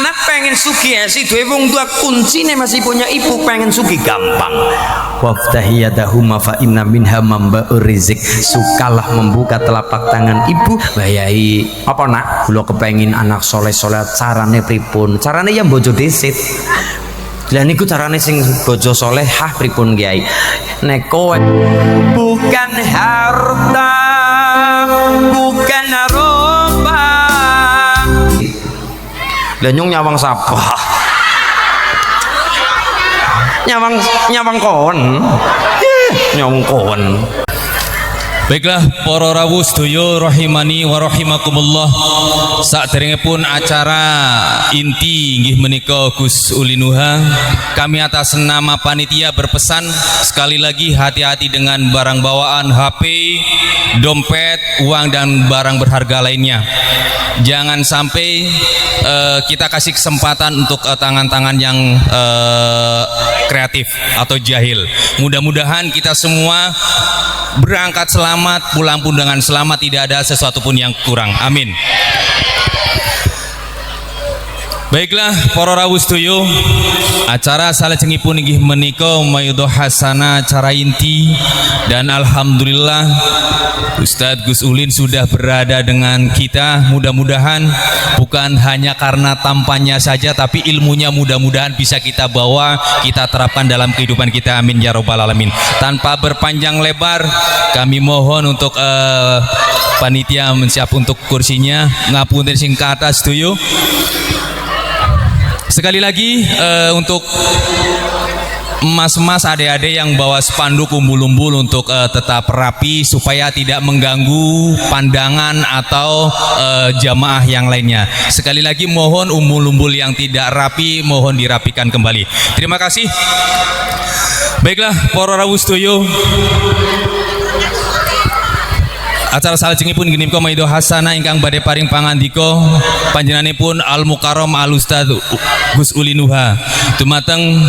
anak pengen sugih si duwe wong tua, kuncine masih punya ibu, pengen sugih gampang. Waftahiyadahuma fa inna minha mamba'ur rizq. Sukalah membuka telapak tangan ibu. Bayai apa nak, kula kepengin anak soleh-soleh, carane pripun? Carane ya bojo desit. Lah niku carane sing bojo solehah pripun Kiai? Nek kowe bukan harta, bukan roba. Lah nyung nyawang sapa? Nyawang kon. Nyawang kon. Baiklah para rawuh sedaya rahimani wa rahimakumullah. Saderengipun acara inti inggih menika Gus Ulinuha, kami atas nama panitia berpesan sekali lagi hati-hati dengan barang bawaan, HP, dompet, uang dan barang berharga lainnya. Jangan sampai kita kasih kesempatan untuk tangan-tangan yang kreatif atau jahil. Mudah-mudahan kita semua berangkat selamat, pulang pun dengan selamat, tidak ada sesuatu pun yang kurang. Amin. Baiklah para rawuh sedaya, acara salajengipun inggih menika mayudha hasana acara inti, dan alhamdulillah Ustadz Gus Ulin sudah berada dengan kita. Mudah-mudahan bukan hanya karena tampannya saja, tapi ilmunya mudah-mudahan bisa kita bawa, kita terapkan dalam kehidupan kita. Amin ya robbal alamin. Tanpa berpanjang lebar, kami mohon untuk panitia mensiap untuk kursinya, ngapunten sing ke atas tuh. Sekali lagi untuk emas-emas adik-adik yang bawa spanduk umbul-umbul untuk tetap rapi supaya tidak mengganggu pandangan atau jamaah yang lainnya. Sekali lagi mohon umbul-umbul yang tidak rapi mohon dirapikan kembali. Terima kasih. Baiklah para rawuh sedaya, acara salajengipun gini menika mayudha hasanah ingkang badhe paring pangandika panjenenganipun Al Mukarram Al Ustadz Gus Ulinuha. Dumateng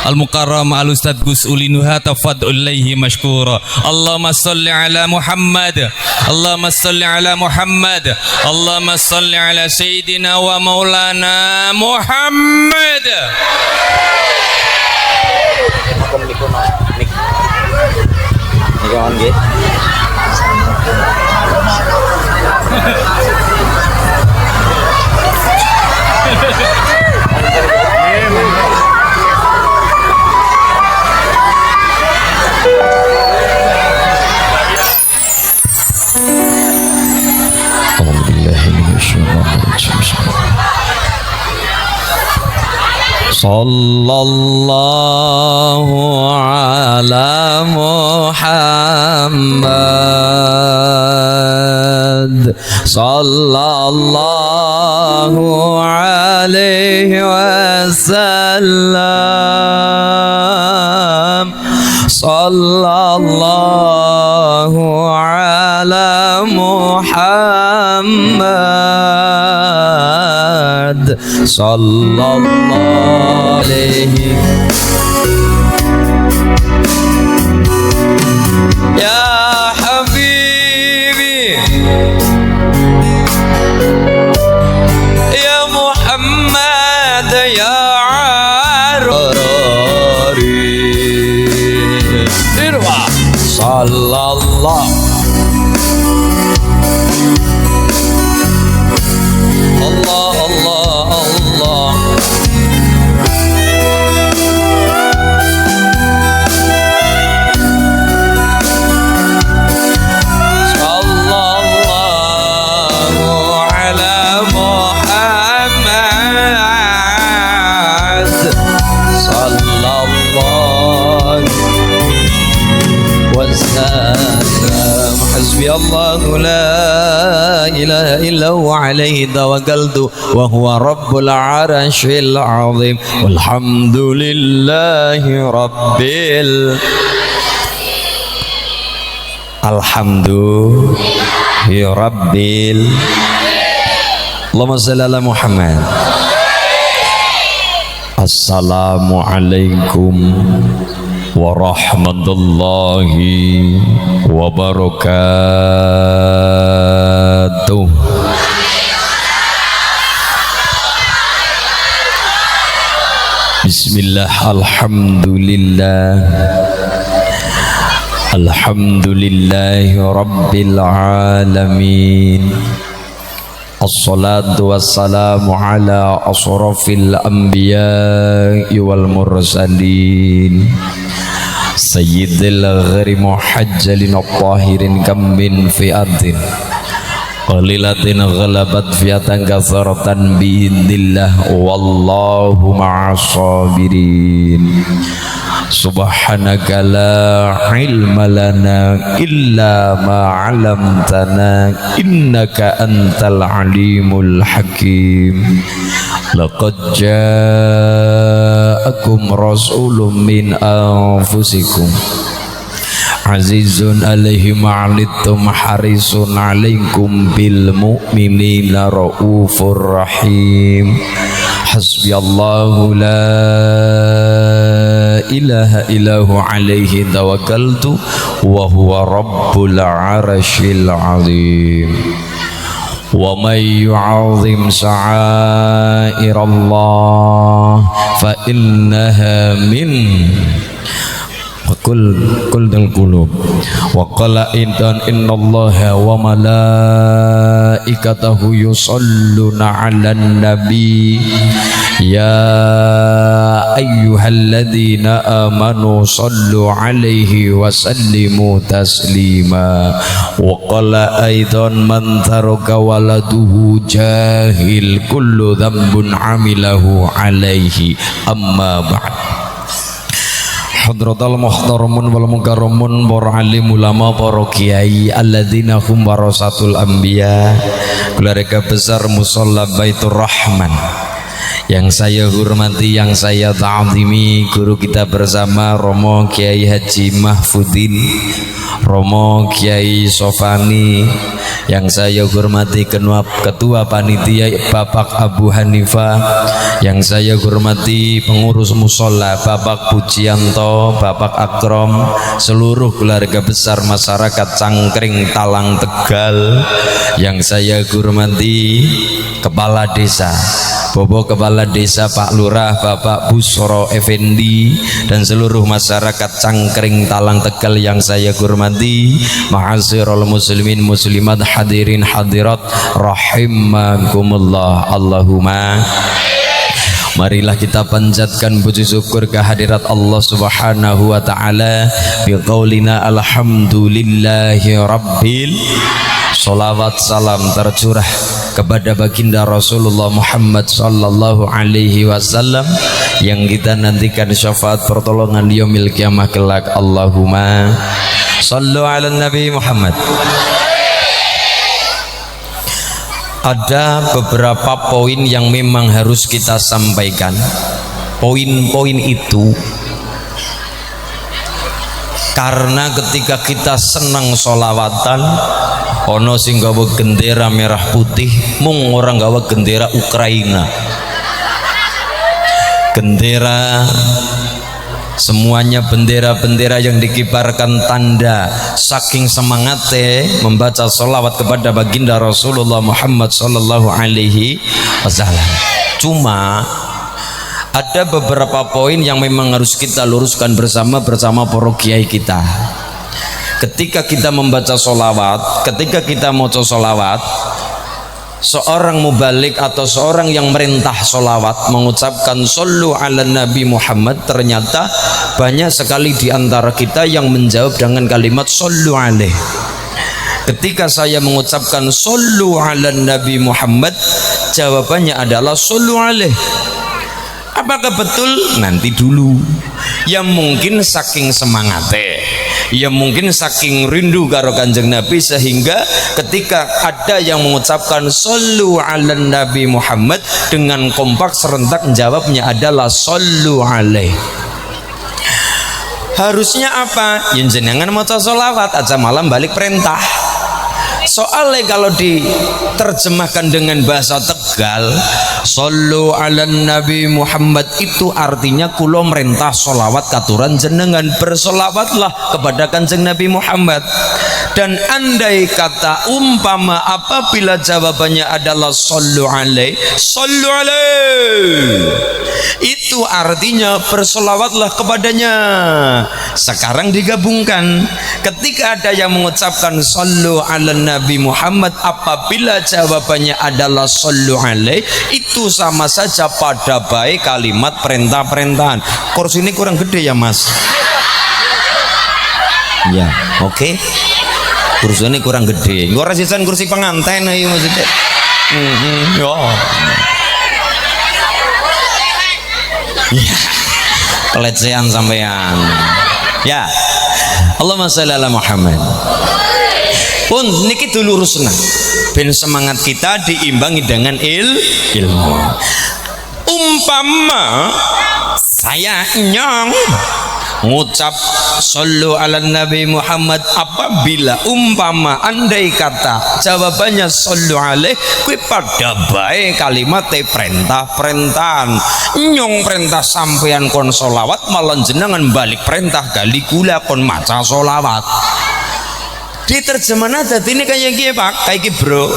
Al Mukarram Al Ustadz Gus Ulinuha, tafadhol ilaihi masykura. Allahumma shalli ala Muhammad, Allahumma shalli ala Muhammad, Allahumma shalli ala sayyidina wa maulana Muhammad. Sallallahu ala Muhammad, sallallahu alaihi wasallam, sallallahu ala Muhammad, sallallahu alaihi. Ya habibi ya Muhammad ya Arari irwa sallallahu Allah Allah Allah. حسبي الله لا إله إلا هو عليه توكلت وهو رب العرش العظيم والحمد لله رب الحمد رب اللهم صل على محمد. Assalamualaikum warahmatullahi wabarakatuh. Bismillah, alhamdulillah, alhamdulillahi rabbil alamin. Assalatu wassalamu ala asrafil anbiya'i wal mursalin sayyidil ghari muhajjalin at-tahirin kam min fi'atin qalilatin ghalabat fi'atan katsaratan biidnillah wallahu ma'as sabirin. Subhanaka la ilma lana illa ma 'allamtana innaka antal alimul hakim. Laqad ja'akum rasulun min anfusikum azizun alaihi ma'anittum harisun alaikum bil mu'minina raufur rahim. Hasbiyallahu la ilaha illahu alaihi tawakkaltu wa huwa rabbul arsyil azim. Wa may yu'azzim sha'airallah fa innaha min kul dal qulub. Wa qala innallaha wa malaikatahu yusalluna 'alan nabi ya ayyuhalladzina amanu sallu 'alaihi wa sallimu taslima. Wa qala aidan man taraka waladuhu jahil kullu dhanbun 'amilahu 'alaihi amma ba'd. Hadratal muhtaramun wal mukarramun, para alim ulama, para kiai alladzina hum warasatul anbiya, keluarga besar musalla Baitur Rahman yang saya hormati, yang saya ta'zimi, guru kita bersama Romo Kiai Haji Mahfudin, Romo Kiai Sofani, yang saya hormati ketua panitia Bapak Abu Hanifah, yang saya hormati pengurus musola Bapak Pujianto, Bapak Akrom, seluruh keluarga besar masyarakat Cangkring Talang Tegal, yang saya hormati kepala desa Bobo Kepala Desa Pak Lurah Bapak Busro Effendi dan seluruh masyarakat Cangkring Talang Tegal yang saya hormati, ma'asyiral muslimin muslimat hadirin hadirat rahimakumullah. Allahumma marilah kita panjatkan puji syukur kehadirat Allah Subhanahu wa taala biqaulina alhamdulillahi rabbil. Salawat salam tercurah kepada baginda Rasulullah Muhammad sallallahu alaihi wasallam yang kita nantikan syafaat pertolongan di yaumil qiyamah kelak. Allahumma sallu ala Nabi Muhammad. Ada beberapa poin yang memang harus kita sampaikan. Poin-poin itu karena ketika kita senang sholawatan, ono sing gawa gendera merah putih, mung orang gawa gendera Ukraina, gendera semuanya bendera-bendera yang dikibarkan tanda saking semangatnya membaca sholawat kepada baginda Rasulullah Muhammad sallallahu alaihi wasallam. Cuma ada beberapa poin yang memang harus kita luruskan bersama para kiai kita. Ketika kita membaca sholawat, ketika kita mau sholawat, seorang mubalik atau seorang yang merintah sholawat mengucapkan sallu ala Nabi Muhammad, ternyata banyak sekali di antara kita yang menjawab dengan kalimat sallu alaih. Ketika saya mengucapkan sallu ala Nabi Muhammad, jawabannya adalah sallu alaih. Apakah betul? Nanti dulu. Ya mungkin saking semangatnya, ya mungkin saking rindu karo Kanjeng Nabi, sehingga ketika ada yang mengucapkan sallu ala Nabi Muhammad dengan kompak serentak jawabnya adalah sallu alaih. Harusnya apa? Yang jenengan maca sholawat aja malam balik perintah. Soalnya kalau diterjemahkan dengan bahasa Tegal, sallu ala Nabi Muhammad itu artinya kulo merintah sholawat katuran jenengan, bersolawatlah kepada Kanjeng Nabi Muhammad. Dan andai kata umpama apabila jawabannya adalah sallu alaih, Itu artinya bersolawatlah kepadanya. Sekarang digabungkan, ketika ada yang mengucapkan sallu ala Nabi Muhammad, apabila jawabannya adalah sallu alaih, itu sama saja pada baik kalimat perintah-perintahan. Kursi ini kurang gede ya mas? Ya, oke. Kursi ini kurang gede. Gue rasisan kursi pengantin ayo maksudnya. Ya. Ya. Pelecehan sampean. Ya. Allahumma shalli ala Muhammad. Pun niki dulu rusna. Ben semangat kita diimbangi dengan ilmu. Umpama saya nyong ngucap sallu ala Nabi Muhammad, apabila umpama andai kata jawabannya sallu alaih, kuwi pada bae kalimat perintah-perintahan. Nyong perintah sampean kon solawat, malah jenengan balik perintah gali gula kon maca solawat. Di terjemahan adat ini kayak gini pak, kayak gini bro.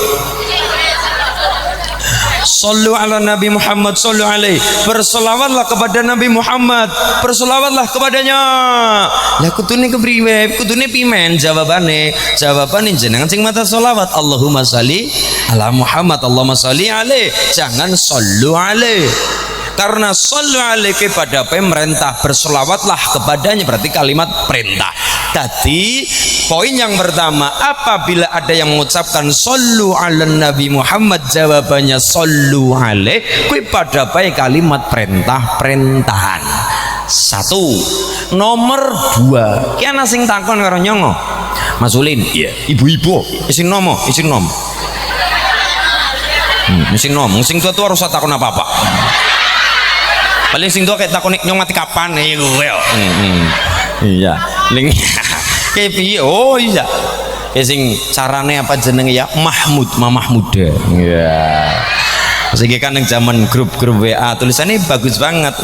Sallu ala Nabi Muhammad, sallu alaih, bersolawatlah kepada Nabi Muhammad, bersolawatlah kepadanya. Lah kudune kepriwe, kudune pimen jawabane jenengan sing maca solawat. Allahumma sholli ala Muhammad, Allahumma sholli alaih, jangan sallu alaih. Karena sallu alaih kepada pemerintah, bersolawatlah kepadanya, berarti kalimat perintah. Tadi poin yang pertama, apabila ada yang mengucapkan sallu ala Nabi Muhammad, jawabannya sallu alaih, kuwi pada baik kalimat perintah-perintahan. Satu. Nomor dua, ki ana sing takon karo nyongo, Mas Ulin, iya, ibu-ibu isin nom isin nom sing tua harus takon apa-apa. Paling sing tua kayak takon nyong mati kapan nih gue. Iya, ling kayak piye? Oh iya. Kayak sing carane apa jenenge ya? Mahmud, Mamah Muda. Iya. Sing kan yang zaman grup-grup WA tulisannya bagus banget.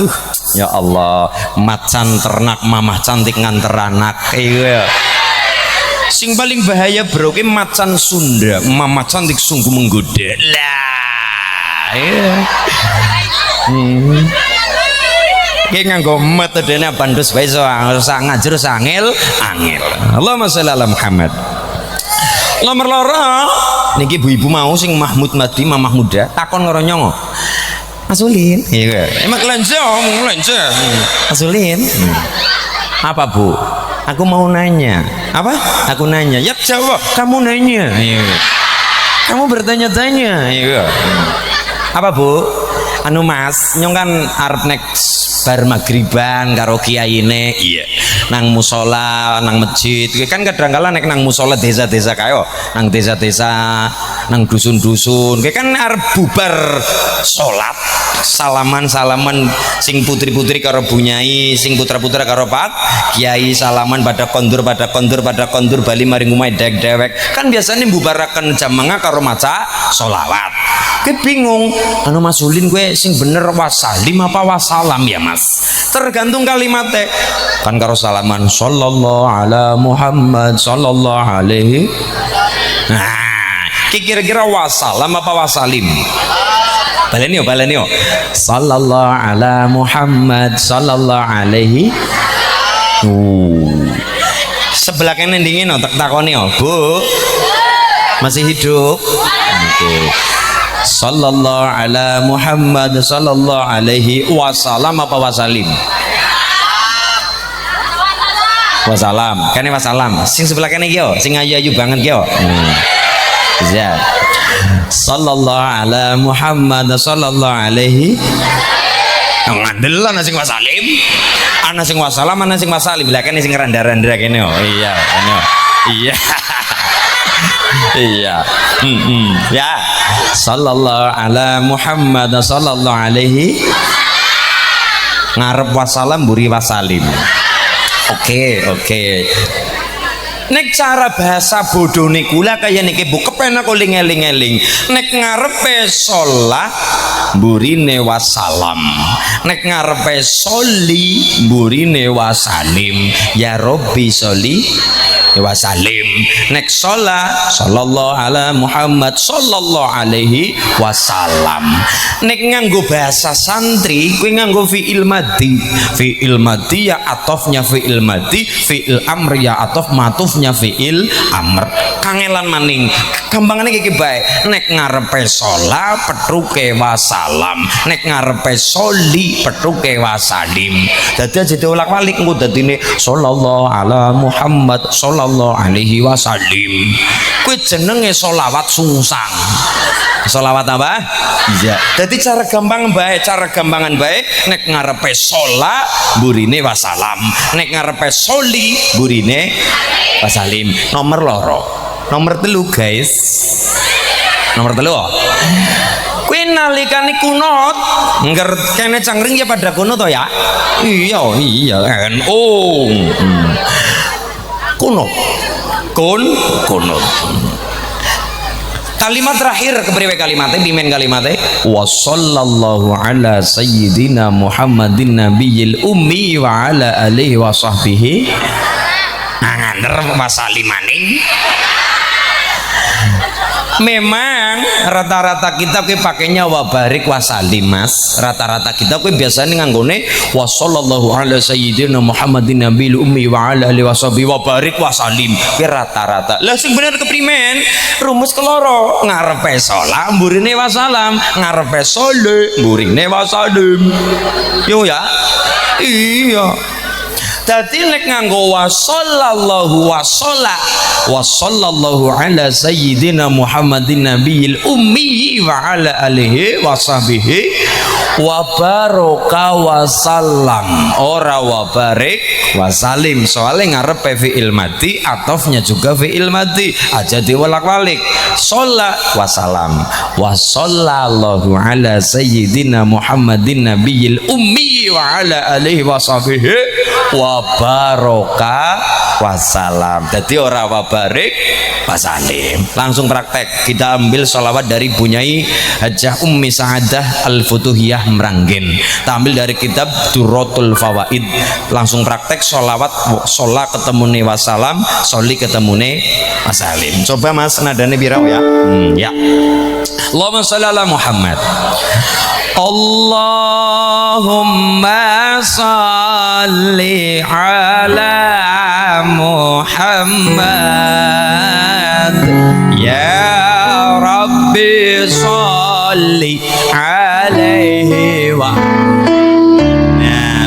Ya Allah, macan ternak mamah cantik nganter anak. Iya. Sing paling bahaya bro, ki macan Sunda, mamah cantik sungguh menggoda. Lah. Iya. Ki nganggo metodene bandus wae iso ngajar angel. Allahumma sholli ala Muhammad. Nomor loro niki ibu-ibu mau sing Mahmud Madi Mamah Muda takon karo nyongo. Mas Ulin. Iya. Emang lenje. Mas Ulin. Apa Bu? Aku mau nanya. Apa? Aku nanya. Ya jawab. Kamu nanya. Iya. Kamu bertanya-tanya. Iya. Apa Bu? Anu Mas, nyong kan arep next bar magriban karo kiyaine, iya, nang musola, nang masjid, kan kadang-kala nek nang musola desa-desa kayo, nang desa-desa, nang dusun-dusun, kan arep bubar salat, salaman sing putri-putri karo bunyai, sing putra-putra karo pak kiai salaman pada kondur bali maring umai dewek, kan biasanya bubaraken jamaah karo maca solawat. Gue bingung, anu Mas Ulin gue sing bener wasalim apa wasalam ya Mas? Tergantung kalimatnya. Kan karo salaman sallallahu ala Muhammad sallallahu alaihi. Nah, kira-kira wasalam apa wasalim? Baleni yo. Sallallahu ala Muhammad sallallahu alaihi. Sebelah kene dingin tak takoni yo, Bu. Masih hidup? Oke. Sallallahu ala Muhammad sallallahu alaihi wasallam apa wasalim? Wasalam. Kene wasalam. Sing sebelah kene iki yo, sing ayu-ayu banget iki yo. Ya. Sallallahu ala Muhammad sallallahu alaihi. Ngandel ana sing wasalim. Ana sing wasalam, ana sing wasalim. Lah kene sing randa-randa kene yo. Iya, kene yo. Iya. Iya. Ya. Sallallahu ala Muhammad sallallahu alaihi. Ngarep wasalam buri wasalim. Oke. Nek cara bahasa bodoh nikula kaya niki bu kepenak eling-eling. Nek ngarepe sholat burine wasalam. Nek ngarepe soli burine wasalim. Ya Robbi soli wasallim. Nek sholat sallallahu ala Muhammad sallallahu alaihi wasallam. Nek nganggo bahasa santri kuwi nganggo fi'il madhi. Fi'il madhi ya atofnya fi'il madhi, fi'il amr ya atof matufnya fi'il amr. Kangelan maning gampangane iki bae. Nek ngarepe sholat petruke wasalam, nek ngarepe soli petruke wasalim. Dadi aja diolak-walik engko dadine sallallahu ala Muhammad sallallahu alaihi wasallim. Kuwi jenenge sholawat sungsang. Sholawat apa? Iya. Jadi cara gampang baik, cara gampangan baik. Nek ngarepe sholat burine wasalam, nek ngarepe soli burine wasalim. Nomor loro, nomor telu guys. Nomor telu. Kuwi nalikane kunut, ngger kene cangring ya pada kunut to ya. Iya, NU. Kunut. Kunut. Kalimat terakhir kepriwe kalimatnya pimen kalimatnya wa sallallahu ala sayyidina Muhammadin nabiyil ummi wa ala alihi wa sahbihi ngander wasalimaning. Memang rata-rata kita kuwi pakainya wa barik wasalim mas. Rata-rata kita kuwi biasanya nganggone wa sallallahu ala sayyidina Muhammadin nabiyil ummi wa ala alihi washabihi wa barik wasalim. Kuwi rata-rata. Lah sing bener keprimen? Rumus keloro, ngarepe salat mburine wasalam, ngarepe sole mburine wasalim. Yo ya. Iya. Dadi nek nganggo wa sallallahu ala sayyidina Muhammadin nabiyil ummi wa ala alihi wa sahbihi wa baraka wa salam, ora wa barik wa salim. Soalnya ngarepe fi'il madhi, atofnya juga fi'il madhi, aja diwolak-walik. Sholat wa salam wa sallallahu ala sayyidina Muhammadin nabiyil ummi wa ala alihi wa sahbihi wa baraka wasalam. Jadi ora wa barik wasalim. Langsung praktek, kita ambil sholawat dari Bunyai Hajah Ummi Sa'adah Al-Futuhiyah Meranggen. Kita ambil dari kitab Durratul Fawaid. Langsung praktek sholawat, sholat ketemune wasalam, soli ketemune wasalim. Coba mas nadane birau ya. Ya. Allahumma sholli ala Muhammad. Allahumma sholli ala Muhammad ya Rabbi sholli alaihi wa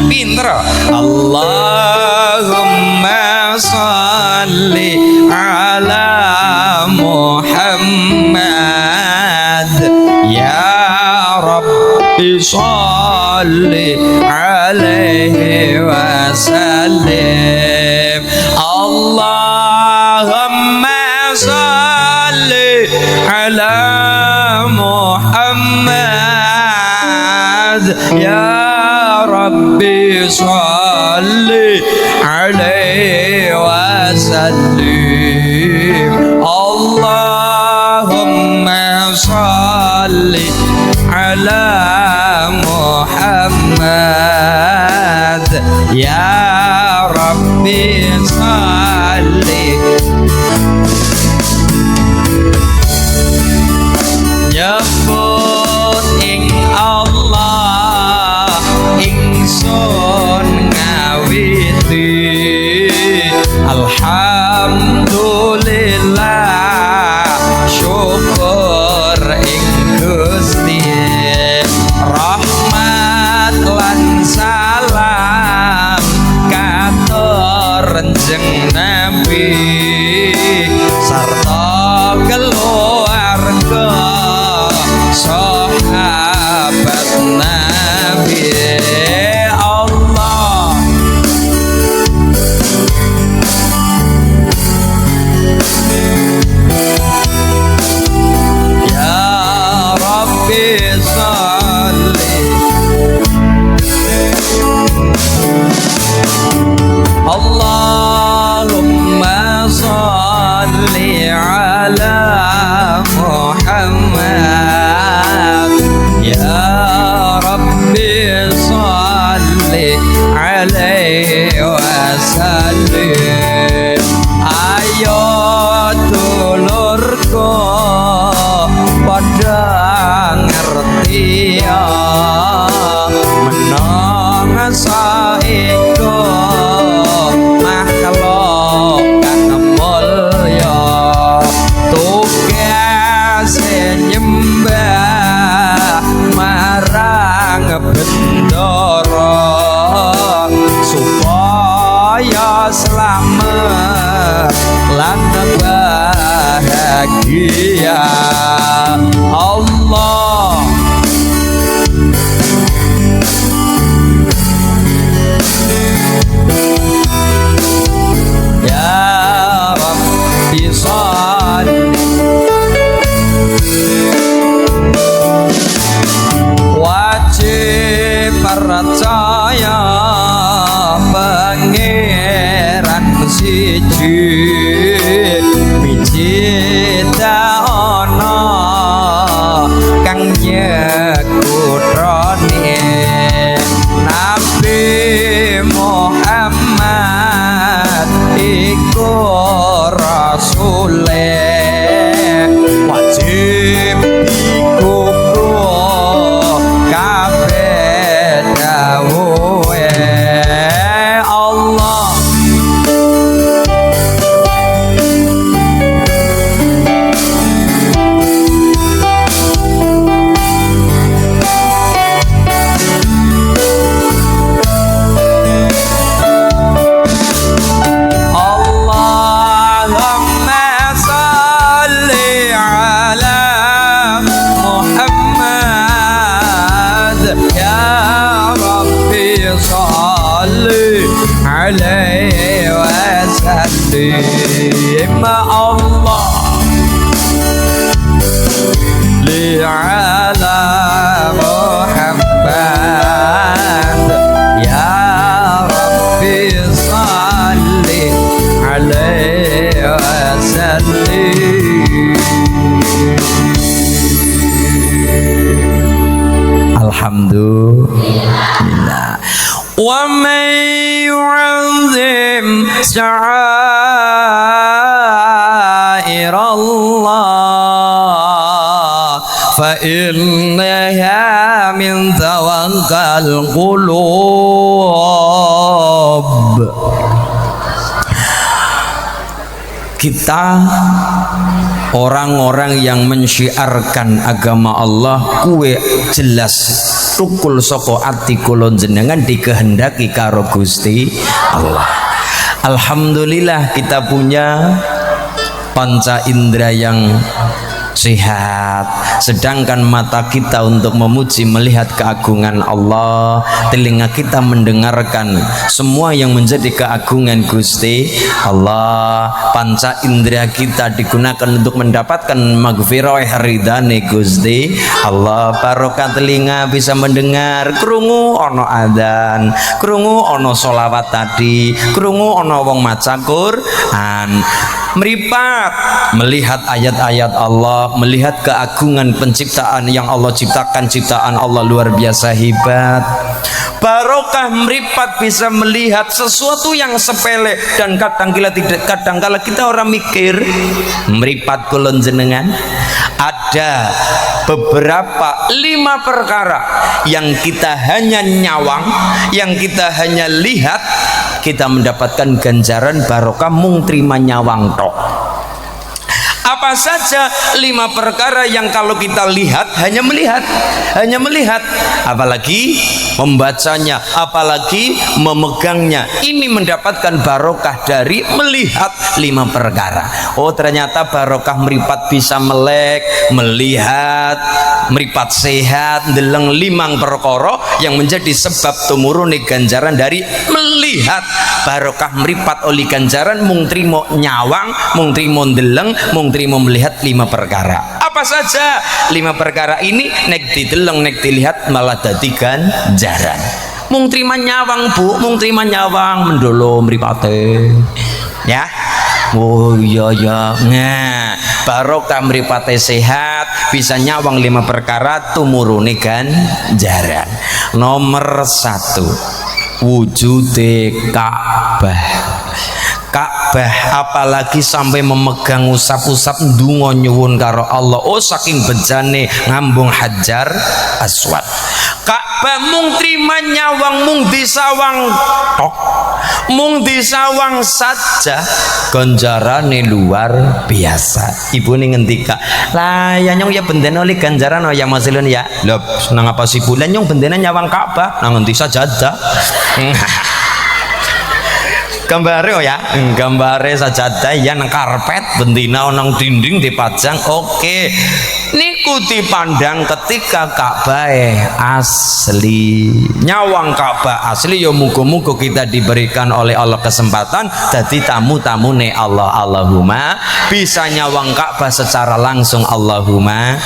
pinter. Allahumma sholli ala Muhammad ya Rabbi sholli alaihi wa sallim. Allahumma sholli ala Muhammad ya Rabbi sholli alaihi wa sallim. Allahumma sholli ala Muhammad ya Rabbi sholli. Nyebut ing Allah ingsun ngawiti alhamdulillah syukur ing Gusti rahmat lan salam katur njeng Nabi sarta keluarga sahabat Nabi. Allah ya Rabbi sholli. Allahumma sholli ala Muhammad ya Rabbi sholli alaihi wa sallim. saiko makhluk kang mulya tugas nyembah marang bendara supaya selamat lan bahagia. Allah ya Rabbi shalli wajib percaya pangeran siji Wijita ana kang nyekutrone Nabi Muhammad iku rasule wajib dikubur kabeh dawuhe Allah. عليه وسلم الله على محمد يا ربي صل عليه وسلم. Alhamdulillah. ومن يعظم شعائر الله فإنها من تقوى القلوب. Kita orang-orang yang mensyiarkan agama Allah kuwe jelas tukul soko ati kula jenengan dikehendaki karo Gusti Allah. Alhamdulillah kita punya panca indera yang sehat, sedangkan mata kita untuk memuji melihat keagungan Allah, telinga kita mendengarkan semua yang menjadi keagungan Gusti Allah, panca indera kita digunakan untuk mendapatkan maghfirah ridane Gusti Allah. Barokah telinga bisa mendengar, krungu ono adzan, krungu ono solawat tadi, krungu ono wong maca Quran, meripat melihat ayat-ayat Allah, melihat keagungan penciptaan yang Allah ciptakan, ciptaan Allah luar biasa hebat. Barokah meripat bisa melihat sesuatu yang sepele dan kadangkala kita orang mikir. Meripat kulon jenengan ada beberapa 5 perkara yang kita hanya nyawang, yang kita hanya lihat, kita mendapatkan ganjaran barokah mung terima nyawang tok. Apa saja 5 perkara yang kalau kita lihat hanya melihat, apalagi membacanya, apalagi memegangnya, ini mendapatkan barokah dari melihat 5 perkara. Oh ternyata barokah meripat bisa melek, melihat, meripat sehat, ndeleng 5 perkara yang menjadi sebab tumurune ganjaran dari melihat. Barokah meripat oleh ganjaran mung trimo nyawang, mung trimo ndeleng, mung trimo melihat 5 perkara. Apa saja 5 perkara ini? Nek dideleng, nek dilihat malah dadi ganjaran. Mung trima nyawang Bu, mung trima nyawang mendolo mripate. Ya. Oh iya ya. Nah, barokah mripate sehat, bisa nyawang 5 perkara tumurune ganjaran. Nomor 1, wujude Ka'bah. Ka'bah, apalagi sampai memegang usap-usap ndonga nyuwun karo Allah. Oh saking bejane ngambung Hajar Aswad. Ka'bah mung trima nyawang mung disawang tok, mung disawang saja, ganjarane luar biasa. Ibu nih ngendika lah ya nyong ya bendena oleh ganjaran ya masilun ya lho nang apa sih bulan nyong bendena nyawang Ka'bah nang ngendi sajadah. Gambare ya, gambare sajadah ya nang karpet bendina nang dinding dipajang. Oke. Niku dipandang ketika Ka'bah asli. Nyawang Ka'bah asli ya muga-muga kita diberikan oleh Allah kesempatan dadi tamu-tamune Allah. Allahumma bisa nyawang Ka'bah secara langsung. Allahumma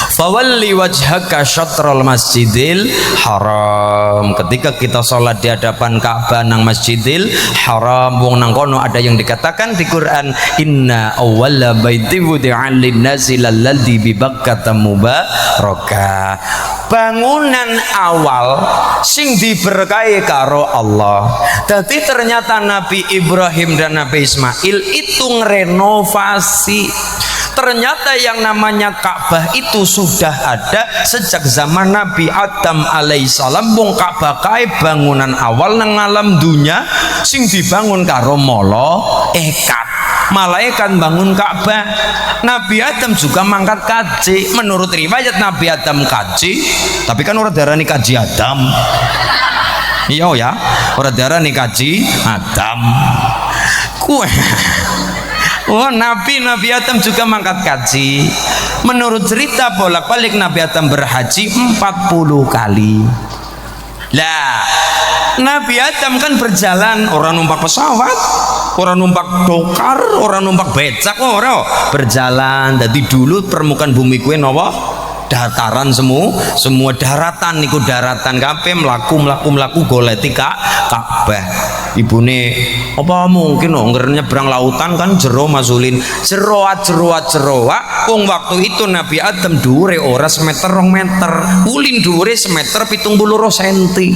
fawalli wajhaka syatrul masjidil haram. Ketika kita sholat di hadapan Ka'bah nang Masjidil Haram, wong nang kono ada yang dikatakan di Quran, inna awwala baiti wudi'a lin-nasi lalladzi bi Bakkah mubarakah. Bangunan awal sing diberkahi karo Allah. Jadi ternyata Nabi Ibrahim dan Nabi Ismail itu ngerenovasi. Ternyata yang namanya Ka'bah itu sudah ada sejak zaman Nabi Adam alaihissalam. Wong Ka'bah kae bangunan awal nang alam dunya sing dibangun karo malaikat. Malaikat bangun Ka'bah. Nabi Adam juga mangkat kaji. Menurut riwayat Nabi Adam kaji, tapi kan ora darani kaji Adam. Iya ya, ora darani kaji Adam. Kue oh Nabi Adam juga mangkat kaji. Menurut cerita bolak-balik Nabi Adam berhaji 40 kali. Lah Nabi Adam kan berjalan, orang numpak pesawat, orang numpak dokar, orang numpak becak, orang berjalan. Jadi dulu permukaan bumi kue nawa dataran semua daratan niku daratan kabeh mlaku goleti Ka'bah. Ibune apa mungkin nyebrang lautan kan jero masulin jeroat wong waktu itu Nabi Adam dhuwure ora semeter 2 meter, ulin dhuwure semeter 72 senti.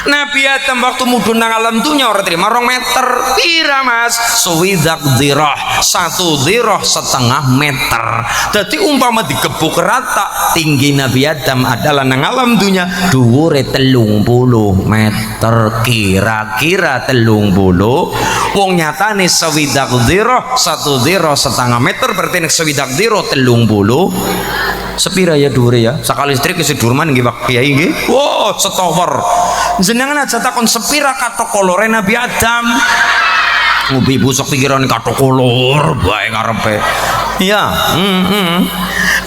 Nabi Adam waktu mudhun nang alam dunya ora terima 2 meter. Pira Mas? Suwidak dzirah, 1 dzirah setengah meter. Dadi umpama digebuk rata tinggi Nabi Adam adalah nang alam dunya dhuwure 30 meter, kira-kira 30. Wong nyatane swidak dzirah, 1 dzirah setengah meter berarti nek swidak dzirah 30. Sepira ya dhuwure ya? Sakali listrik wis durman nggih Pak Kiai nggih. Wow, setower. Jenengan aja takon sepira katok kolore Nabi Adam. Ubi busuk pikiran katok kolor bae ngarepe. Iya,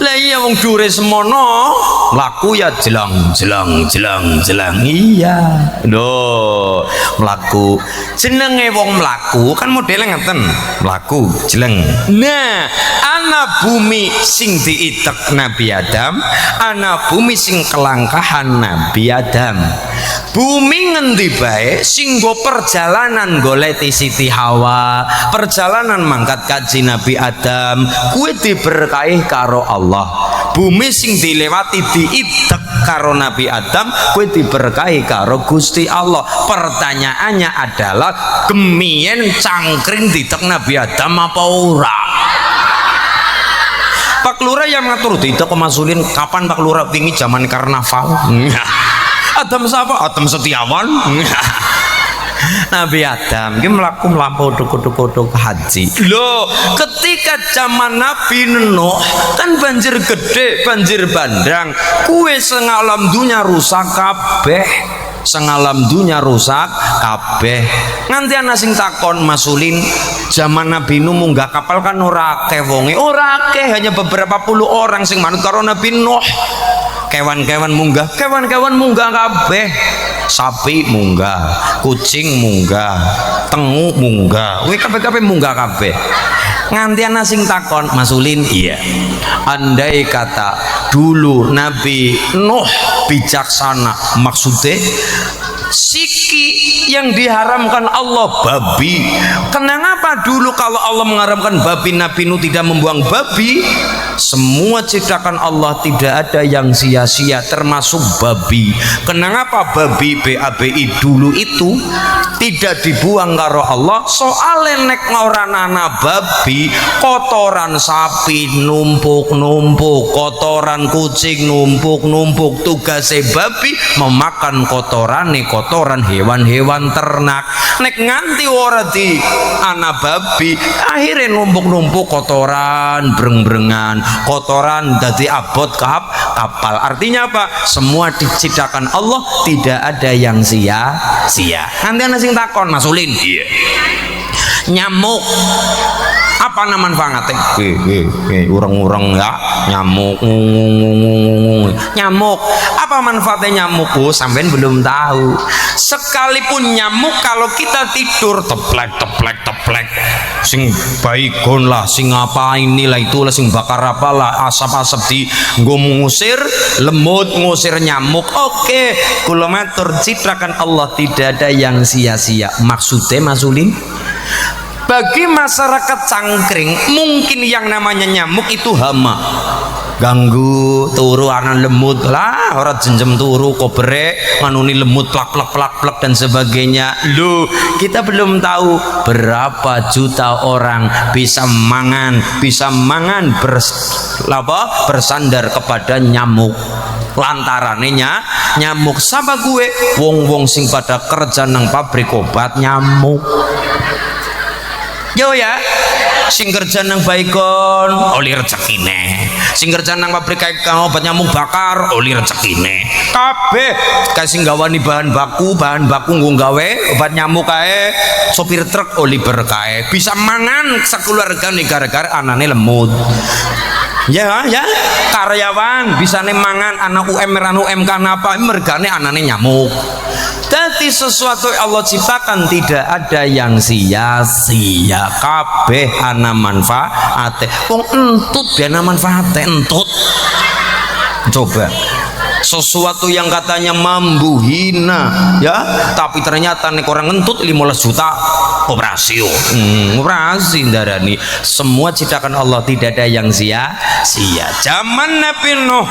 lah iya wong dhuwure semono, mlaku ya jelang. Iya. Lho, mlaku. Jenenge wong mlaku kan modele ngeten, mlaku jeleng. Nah, ana bumi sing diitek Nabi Adam, ana bumi sing kelangkahan Nabi Adam. Bumi ngendi bae sing go perjalanan goleti Siti Hawa, perjalanan mangkat kaji Nabi Adam, kuwi diberkahi karo Allah. Bumi sing dilewati diitek karo Nabi Adam, kuwi diberkahi karo Gusti Allah. Pertanyaannya adalah gemien cangkring diitek Nabi Adam apa ora? Pak Lurah yang ngatur diitek kemasulin kapan Pak Lurah wingi zaman karnaval? Adam siapa? Adam Setiawan. Nabi Adam ki mlaku mlampau duk-duk haji. Loh, ketika zaman Nabi Nuh kan banjir gede, banjir bandang. Kue sengalam dunya rusak kabeh. Sengalam dunya rusak kabeh. Nganti ana sing takon masulin zaman Nabi Nuh munggah kapal kan ora akeh wonge. Ora akeh, hanya beberapa puluh orang sing manut karo Nabi Nuh. Kewan-kewan munggah kabeh. Sapi munggah, kucing munggah, tengu munggah, kuwi kabeh munggah kabeh. Nganti ana sing takon, masulin iya. Andai kata dulu Nabi Nuh bijaksana, maksudnya siki yang diharamkan Allah babi. Kenapa dulu kalau Allah mengharamkan babi, Nabi Nuh tidak membuang babi? Semua ciptakan Allah tidak ada yang sia-sia, termasuk babi. Kenapa babi BABI dulu itu tidak dibuang karo Allah? Soalnya nek ngoranana babi, kotoran sapi numpuk-numpuk, kotoran kucing numpuk-numpuk. Tugasnya babi memakan kotoran hewan-hewan ternak. Nek nganti ora di anak babi, akhirnya numpuk-numpuk kotoran breng-brengan, kotoran dadi abot kapal. Artinya apa? Semua diciptakan Allah, tidak ada yang sia-sia. Nanti ana sing takon, Mas Ulin, iya, nyamuk apa nama manfaatnya? Urang-urang ya, nyamuk apa manfaatnya nyamuk? Oh, sampean belum tahu. Sekalipun nyamuk kalau kita tidur teplek sing baygon lah, sing apa inilah itulah, sing bakar apalah, asap-asap di nggo ngusir lemut, ngusir nyamuk. Oke, kula matur ciptakan Allah tidak ada yang sia-sia. Maksudnya Mas Ulin, bagi masyarakat Cangkring mungkin yang namanya nyamuk itu hama, ganggu turu anak lemut lah, orang jenjem turu kobrek manuni lemut plak dan sebagainya. Loh, kita belum tahu berapa juta orang bisa mangan bersandar kepada nyamuk. Lantarannya nyamuk sama gue wong sing pada kerja nang pabrik obat nyamuk. Yo ya, sing kerja nang baygon oli rezekine, sing kerja nang pabrik kayak obat nyamuk bakar oli rezekine. Kabeh kasih gawani bahan baku nggo gawe obat nyamuk kae, sopir truk oli berkae bisa mangan sekeluarga nih gara-gara anane lemut. Ya, karyawan bisa mangan anak UM kenapa mergane anane nyamuk. Jadi sesuatu yang Allah ciptakan tidak ada yang sia-sia, kabeh ana manfaate. Wong entut ben ana manfaate entut. Coba sesuatu yang katanya mambu hina ya, tapi ternyata nek orang ngentut 15 juta operasi operasi darani. Semua ciptakan Allah, tidak ada yang sia-sia. Zaman Nabi Nuh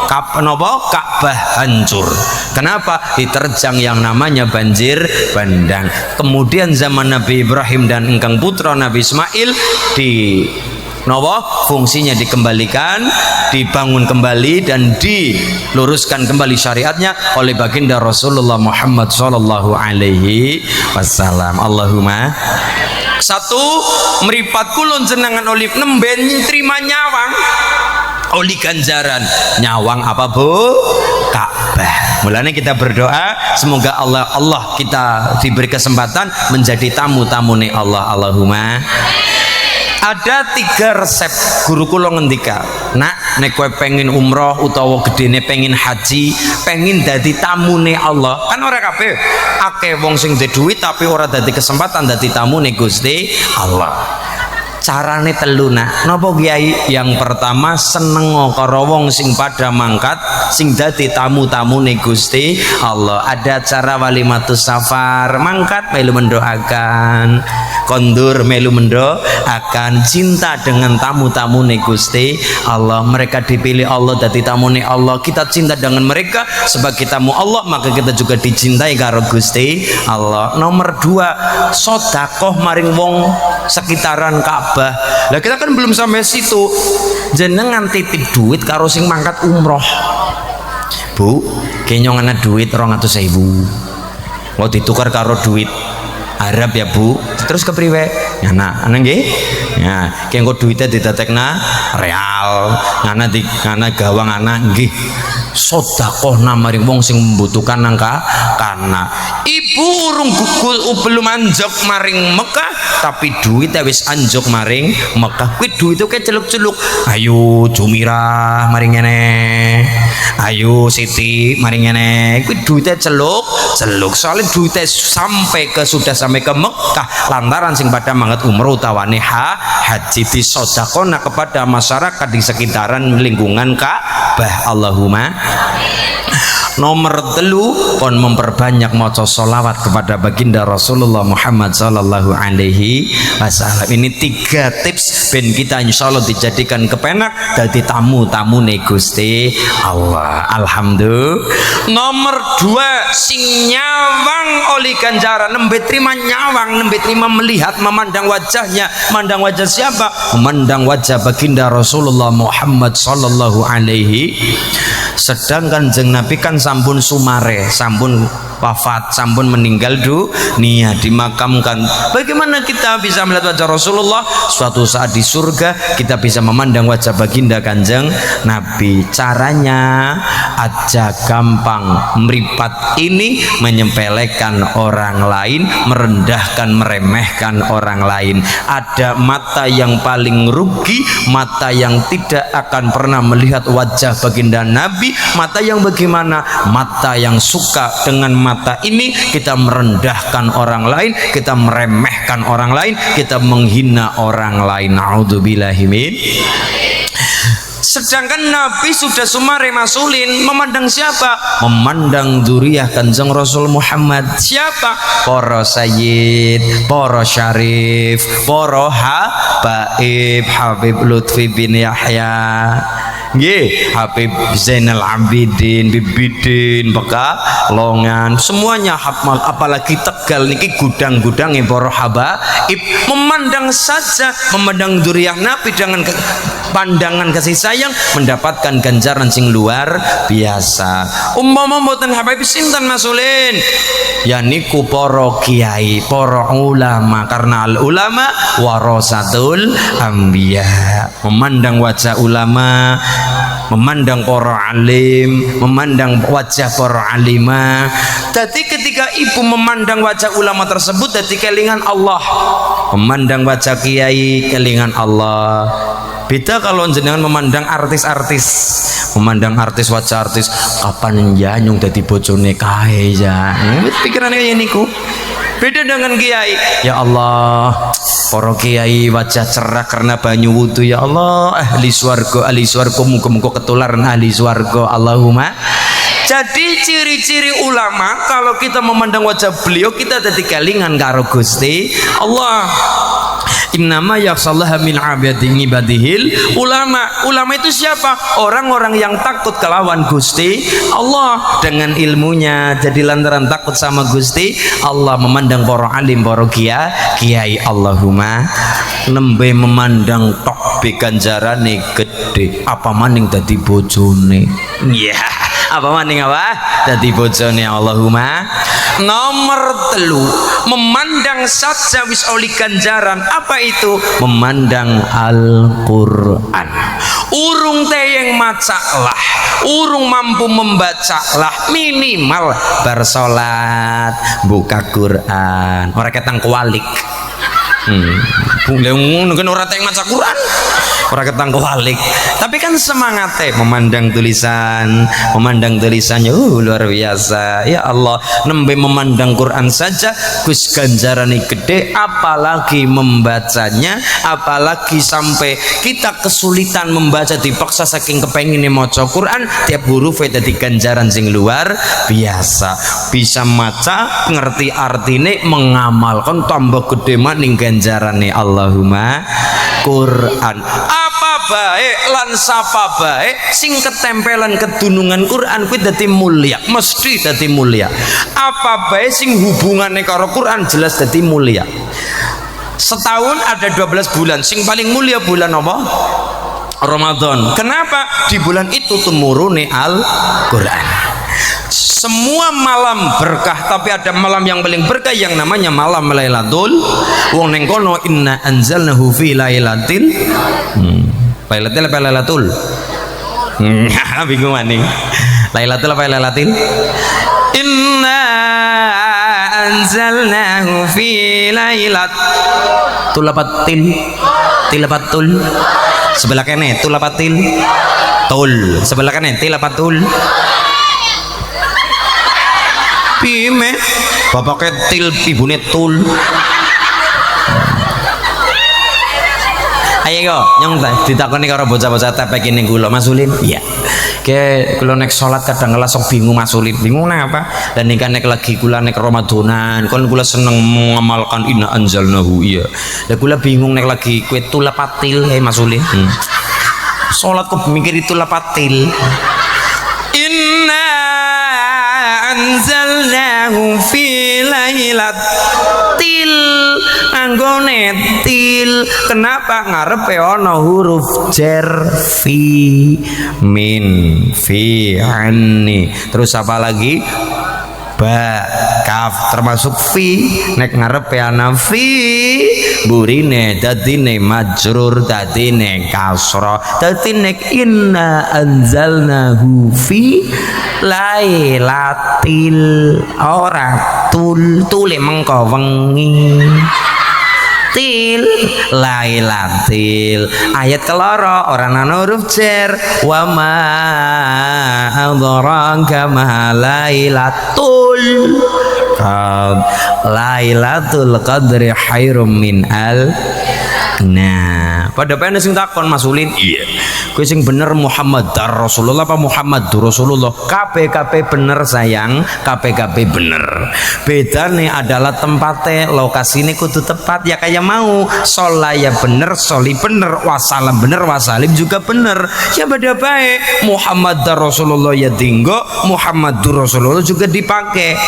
Ka'bah hancur. Kenapa? Diterjang yang namanya banjir bandang. Kemudian zaman Nabi Ibrahim dan engkang putra Nabi Ismail fungsinya dikembalikan, dibangun kembali dan diluruskan kembali syariatnya oleh baginda Rasulullah Muhammad sallallahu alaihi wasallam. Allahumma satu meripat kulon jenengan oleh nemben terima nyawang oli ganjaran nyawang apa Bu? Ka'bah. Mulanya kita berdoa semoga Allah kita diberi kesempatan menjadi tamu-tamune Allah. Allahumma. Ada 3 resep guru kula ngendika, nak nek kowe pengen umroh utawa gedene pengen haji, pengen dadi tamune Allah, kan ora kabeh akeh wong sing duwe duit tapi ora dadi kesempatan dadi tamune Gusti Allah. Carane telu nak, napa Kiai? Yang pertama seneng karo wong sing pada mangkat, sing dadi tamu-tamune Gusti Allah. Ada cara walimatus safar, mangkat melu mendoakan, kondur melu mendoakan, cinta dengan tamu-tamune Gusti Allah. Mereka dipilih Allah dadi tamune Allah, kita cinta dengan mereka sebagai tamu Allah, maka kita juga dicintai karo Gusti Allah. Nomor 2, sedekah maring wong sekitaran Ka'bah. Lah kita kan belum sampai situ. Jenengan titip duit karo sing mangkat umroh. Bu, kenyong ana duit 200.000. Mau ditukar karo duit Arab ya Bu. Terus kepriwe? Ya nah, ana nggih. Ya, kengko duitnya ditetekna real. Ngana gawang anak nggih. Sedekah maring wong sing membutuhkan nangka karena ibu urung belum anjok maring Mekah tapi duit wis anjok maring Mekah. Kuwi duit itu kayak celuk-celuk. Ayo Jumira maring ngene. Ayo Siti maring ngene. Kuwi duitnya celuk-celuk. Soalnya duitnya sudah sampai ke Mekah lantaran sing pada mangat umroh utawane haji disedekahna kepada masyarakat di sekitaran lingkungan Ka'bah. Allahumma. Nomor 3 kon memperbanyak maca sholawat kepada baginda Rasulullah Muhammad sallallahu alaihi wasallam. Ini 3 tips ben kita insyaallah dijadikan kepenak dadi tamu-tamu Gusti Allah. Alhamdulillah. Nomor 2 sing nyawang oleh ganjaran nembe terima nyawang, nembe terima melihat, memandang wajahnya. Memandang wajah siapa? Memandang wajah baginda Rasulullah Muhammad sallallahu alaihi. Sedangkan Kanjeng Nabi kan sampun sumare, sampun wafat, sampun meninggal dunia, dimakamkan. Bagaimana kita bisa melihat wajah Rasulullah? Suatu saat di surga kita bisa memandang wajah baginda Kanjeng Nabi. Caranya aja gampang. Meripat ini menyepelekan orang lain, merendahkan, meremehkan orang lain. Ada mata yang paling rugi, mata yang tidak akan pernah melihat wajah baginda Nabi. Mata yang bagaimana? Mata yang suka dengan mata ini kita merendahkan orang lain, kita meremehkan orang lain, kita menghina orang lain. A'udzubillahi min. Sedangkan Nabi sudah sumare masulin, memandang siapa? Memandang dzurriyyah Kanjeng Rasul Muhammad. Siapa? Para sayyid, para syarif, para habaib, Habib Lutfi bin Yahya, nggih, Habib Zainal Abidin, Bibidin, Pekalongan, semuanya hafal. Apalagi Tegal niki gudang-gudangnya para habaib. Memandang saja, memandang dzurriyyah Nabi dengan pandangan kasih sayang, mendapatkan ganjaran sing luar biasa. Umpama mboten habaib sinten masulin? Ya niku para kiai, para ulama, karena al ulama warasatul anbiya. Memandang wajah ulama, memandang para alim, memandang wajah para alimah. Jadi ketika ibu memandang wajah ulama tersebut, jadi kelingan Allah. Memandang wajah kiai, kelingan Allah. Beda kalau jenengan memandang artis-artis, memandang artis, wajah artis, kapan nyanyung dadi bojone kae ya. Pikirannya kayak niku. Beda dengan kiai. Ya Allah, para kiai wajah cerah karena banyu wudu. Ya Allah, ahli swarga, muga-muga ketularan ahli swarga. Allahumma. Jadi ciri-ciri ulama, kalau kita memandang wajah beliau, kita jadi kelingan karo Gusti Allah. Innama yakhshallaha min ibadihil ulama. Ulama itu siapa? Orang-orang yang takut kelawan Gusti Allah dengan ilmunya. Jadi lantaran takut sama Gusti Allah, memandang para alim, para kiai. Allahumma nembe memandang tok be ganjarane gede, apa maning dadi bojone. Ya, apa maning apa? Dadi bojone. Allahumma. Nomor 3, memandang saja wis oli ganjaran. Apa itu? Memandang Al-Quran. Urung teyeng macaklah, urung mampu membacalah, minimal bersolat buka Quran. Ora ketang kualik. Mungkin orang yang maca Quran, orang ketang kualik. Tapi kan semangatnya memandang tulisannya luar biasa. Ya Allah, nembe memandang Quran saja Gus ganjarane gede, apalagi membacanya, apalagi sampai kita kesulitan membaca, dipaksa saking kepengine maca Quran, tiap huruf dadi ganjaran sing luar biasa. Bisa maca, ngerti artine, mengamalkan, tambah gede maning ganjarane. Allahumma Quran. Apa baik lan sapa baik sing ketempelan kedunungan Quran kuwi dadi mulia, mesti dadi mulia. Apa baik sing hubungane karo Quran jelas dadi mulia. Setahun ada 12 bulan, sing paling mulia bulan apa? Ramadan. Kenapa? Di bulan itu tumurune Al-Quran. Semua malam berkah, tapi ada malam yang paling berkah yang namanya malam Lailatul. Wong ning kono inna anzalnahu fi lailatil Lailatul. Bingung maning. Lailatul apa Lailatil? Inna anzalnahu fi lailatul tilapatul. Sebelah kene tulapatil tul, sebelah kene tilapatul. Pime bapak ketil ibune tul. Ayo kok nyong ditakoni karo bocah-bocah tepek ning kula masulin. Iya. Kayak kula nek salat kadang kala sok bingung Mas Ulin. Bingung nang apa? Dan nek nek lagi kula nek Ramadanan, kon kula seneng mengamalkan inna anzalnahu iya. Lah kula bingung nek lagi kowe tulapatil Mas Ulin. Salat kok mikir itu lapatil. Inna anzalnahu fi lailatil anggone til. Kenapa ngarepe ana huruf jar fi min fi anni, terus apa lagi ba kaf termasuk fi nek ngarepe ana fi burine dadine majrur dadine kasra dadi nek inna anzalnahu fi lailatil ora tule mengko wengi til lailatil ayat keloro orang ana huruf jar wa ma adraka ma lailatul lailatul qadri khairum min al. Nah, pada pengen sing takon Mas Ulin, iya. Kowe sing bener Muhammad Rasulullah apa Muhammad Rasulullah? KPKP bener sayang, KPKP bener. Bedane adalah tempatnya, lokasinya kudu tepat ya kayak mau. Sholaya bener, soli bener, wasalam bener, wasalim juga bener. Ya beda baik. Muhammad Rasulullah ya tinggo, Muhammad Rasulullah juga dipakai.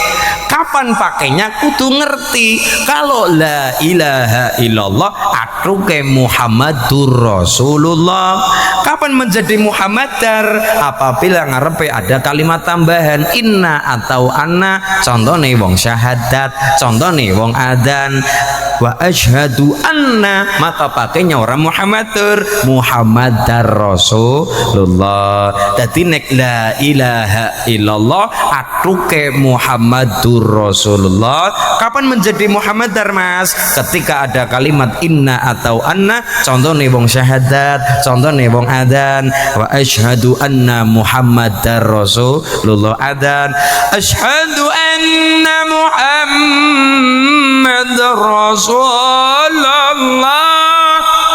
Kapan pakainya kudu ngerti. Kalau la ilaha illallah atuke Muhammadur Rasulullah. Kapan menjadi Muhammadar? Apabila ngarepe ada kalimat tambahan inna atau anna, contohnya wong syahadat, contohnya wong adan wa asyhadu anna, maka pakainya orang Muhammadur, Muhammadar Rasulullah. Dadi nek la ilaha illallah atuke Muhammadur Rasulullah. Kapan menjadi Muhammadar Mas? Ketika ada kalimat inna atau anna, contohnya wong syahadat, contohnya wong adan wa asyhadu anna Muhammadar Rasulullah adan asyhadu anna Muhammadar Rasulullah.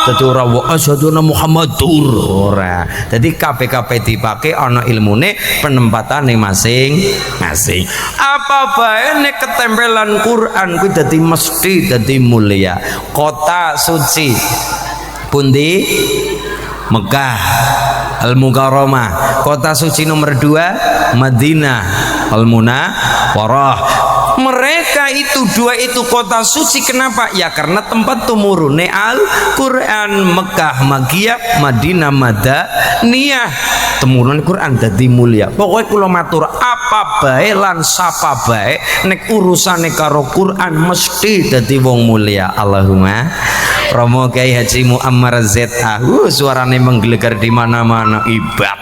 Dadi ora wa asyhadu anna Muhammadur ora. Dadi KPKP dipakai ana ilmune penempatane masing-masing. Apa bae nek ketempelan Quran kuwi dadi mesti dadi mulia. Kota suci pundi? Mekah Al-Mukarramah. Kota suci nomor 2 Madinah Al-Munawwarah. Mereka itu dua itu kota suci. Kenapa? Ya karena tempat tumurune Al-Quran. Mekah Makiyah, Madinah Madaniyah. Temurune Quran dadi mulia. Pokoknya kula matur apa bae lan sapa bae nek urusane karo Quran mesti dadi wong mulia. Allahumma Romo Kiai Haji Muammar ZA. Suarane menggelegar di mana-mana ibad.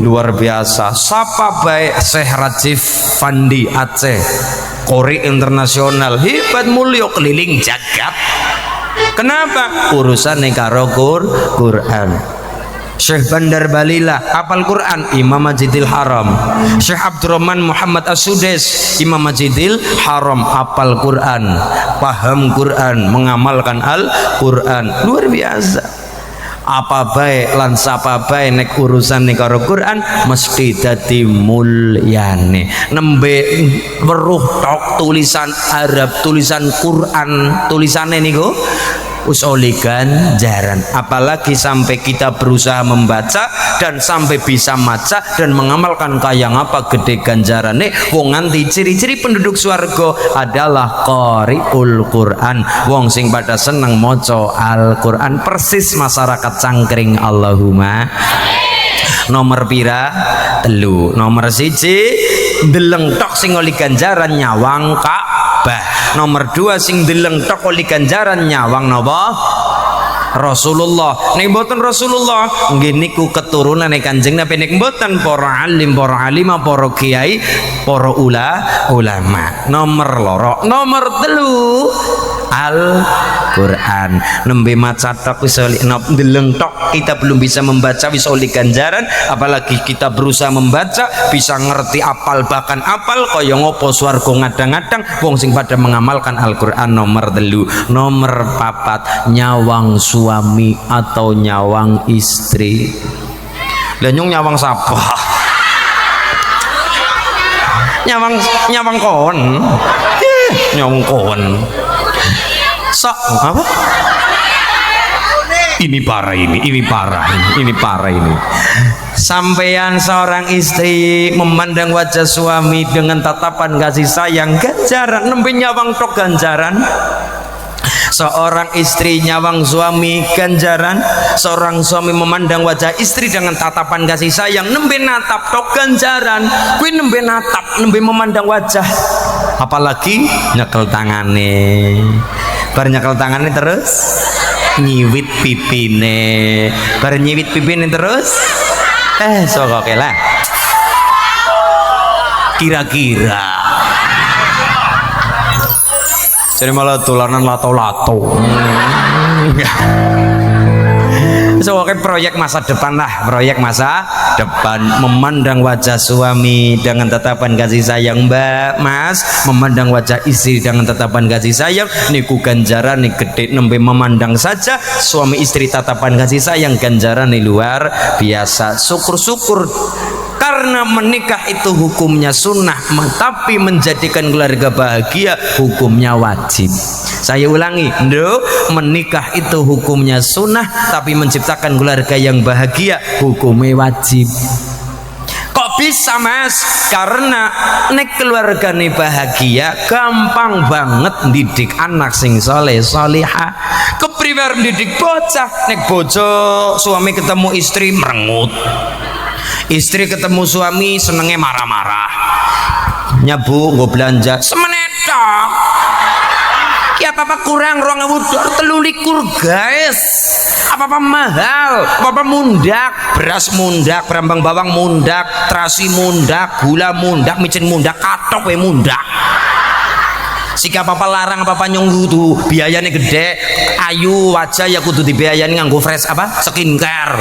Luar biasa. Sapa baik Syekh Rajif Fandi Aceh, Qori internasional, hebat mulia keliling jagat. Kenapa? Urusan karo Quran. Syekh Bandar Balila hafal Quran, Imam Masjidil Haram. Syekh Abdurrahman Muhammad As-Sudais, Imam Masjidil Haram, hafal Quran, paham Quran, mengamalkan Al-Quran. Luar biasa. Apa baik lan sapa baik nek urusan nek karo Quran mesti dadi mulyane. Nembe weruh tok tulisan Arab, tulisan Quran, tulisane niku usoli ganjaran. Apalagi sampai kita berusaha membaca dan sampai bisa maca dan mengamalkan kaya apa gede ganjarane. Wong nganti ciri-ciri penduduk swarga adalah qari'ul Quran, wong sing pada seneng maca Al-Quran, persis masyarakat Cangkring. Allahumma nomor pira? 3. Nomor 1 deleng tok sing oli ganjaran nyawang Ka'bah. Nomor 2 sing deleng tok oli ganjaran nyawang napa? Rasulullah. Nek mboten Rasulullah nggih niku keturunan Kanjeng Nabi. Nek mboten para alim, para alimah, para kiai, para ulama. Nomor 2. Nomor 3 Al-Quran. Nembe maca tok wis deleng tok kita belum bisa membaca wis oli ganjaran, apalagi kita berusaha membaca bisa ngerti apal, bahkan apal kaya ngopo swarga ngadang-adang wong sing pada mengamalkan Al-Quran. Nomor 3. Nomor 4 nyawang suami atau nyawang istri. Lah nyong nyawang sapa? Nyawang kon. Nyawang kon. Apa? Ini parah ini. Sampeyan seorang istri memandang wajah suami dengan tatapan kasih sayang, ganjaran nembe nyawang tok ganjaran. Seorang istri nyawang suami ganjaran, seorang suami memandang wajah istri dengan tatapan kasih sayang nembe natap tok ganjaran. Kuwi nembe natap, nembe memandang wajah. Apalagi nyekel tangane. Bar nyekel tangane terus nyiwit pipine. Bar nyiwit pipine terus sokoke lah. Kira-kira jadi malah tulanan lato-lato. So, proyek masa depan lah, proyek masa depan memandang wajah suami dengan tatapan kasih sayang, Mbak, Mas, memandang wajah istri dengan tatapan kasih sayang, niku ganjaran nih gede nembe memandang saja suami istri tatapan kasih sayang, ganjaran nih luar biasa. Syukur-syukur karena menikah itu hukumnya sunnah, tapi menjadikan keluarga bahagia hukumnya wajib. Saya ulangi, menikah itu hukumnya sunnah, tapi menciptakan keluarga yang bahagia hukumnya wajib. Kok bisa, Mas? Karena nek keluarga nih bahagia, gampang banget didik anak sing soleh solihah. Kepriwe didik bocah, nek bojo suami ketemu istri merengut, istri ketemu suami senengnya marah-marah, nyabu nggak belanja semenetok ya apa-apa kurang 2023 guys, apa-apa mahal, apa-apa mundak, beras mundak, berambang bawang mundak, terasi mundak, gula mundak, micin mundak, katok we mundak. Sika apa-apa larang, apa-apa nyong tuh biayanya gede, ayu wajah ya kudu dibiayani nganggo fresh apa skincare.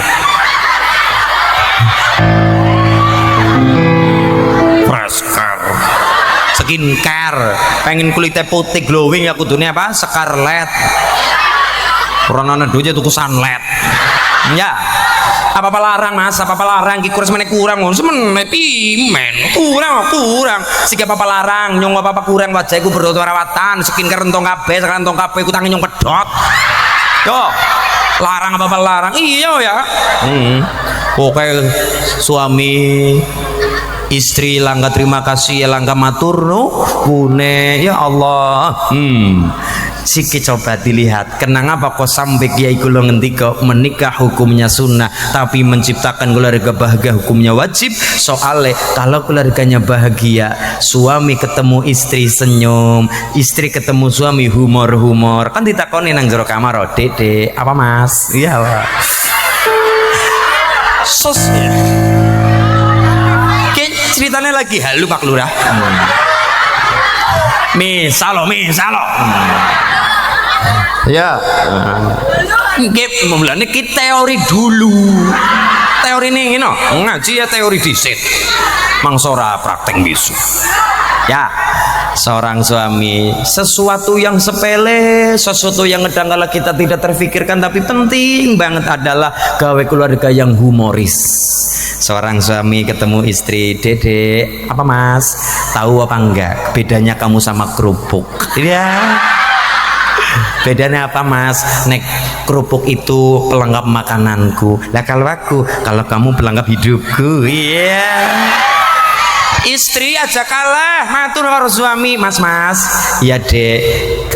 Skincare, pengen kulitnya putih glowing ya kudune apa scarlet, orang ana duitnya tuku sunlight ya. Apa-apa larang, Mas, apa-apa larang ki kurang semene kurang semene pimen kurang sik apa-apa larang nyong apa-apa kurang wajahku berawatan skincare entong kabeh sekarang entong kabeh ku tangi nyong pedot yo larang apa-apa larang iya ya. Oke suami istri langka terima kasih ya langka matur kune ya Allah. Siki coba dilihat kenapa kok sampai kiai kula ngendika menikah hukumnya sunnah tapi menciptakan keluarga bahagia hukumnya wajib. Soalnya kalau keluarganya bahagia, suami ketemu istri senyum, istri ketemu suami humor kan ditakoni nang jero kamar, Dek apa Mas? Iya lah sos ya. Ceritanya lagi halu Pak Lurah. Misalo. Ya. Nggih, mulane ki teori dulu. Teori ning ngene, ngaji ya teori dhisik. Mangsa ora praktek bisu. Ya, seorang suami sesuatu yang sepele, sesuatu yang kadang kala kita tidak terfikirkan tapi penting banget adalah gawe keluarga yang humoris. Seorang suami ketemu istri, Dede, apa Mas? Tahu apa enggak bedanya kamu sama kerupuk? Iya. Bedanya apa Mas? Nek kerupuk itu pelengkap makananku. Lah kalau kamu pelengkap hidupku. Iya. Istri aja kalah matur karo suami, Mas. Iya Dek,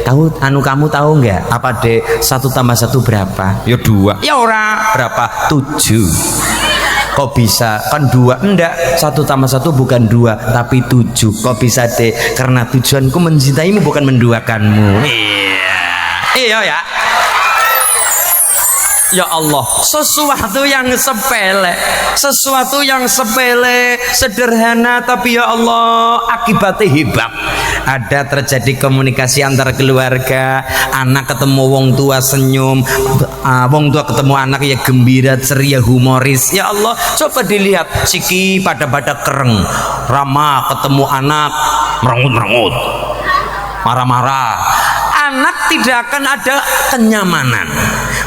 kamu tahu nggak apa Dek 1 tambah 1 berapa? Ya 2. Ya ora berapa? 7. Kok bisa? Kan 2 enggak, 1 tambah 1 bukan 2 tapi 7. Kok bisa Dek? Karena tujuanku mencintaimu bukan menduakanmu. Iya ya. Ya Allah, sesuatu yang sepele, sederhana, tapi ya Allah akibatnya hebat. Ada terjadi komunikasi antar keluarga, anak ketemu wong tua senyum, wong tua ketemu anak ya gembira, ceria, humoris. Ya Allah, coba dilihat siki pada kereng, Rama ketemu anak merengut, marah-marah. Anak tidak akan ada kenyamanan.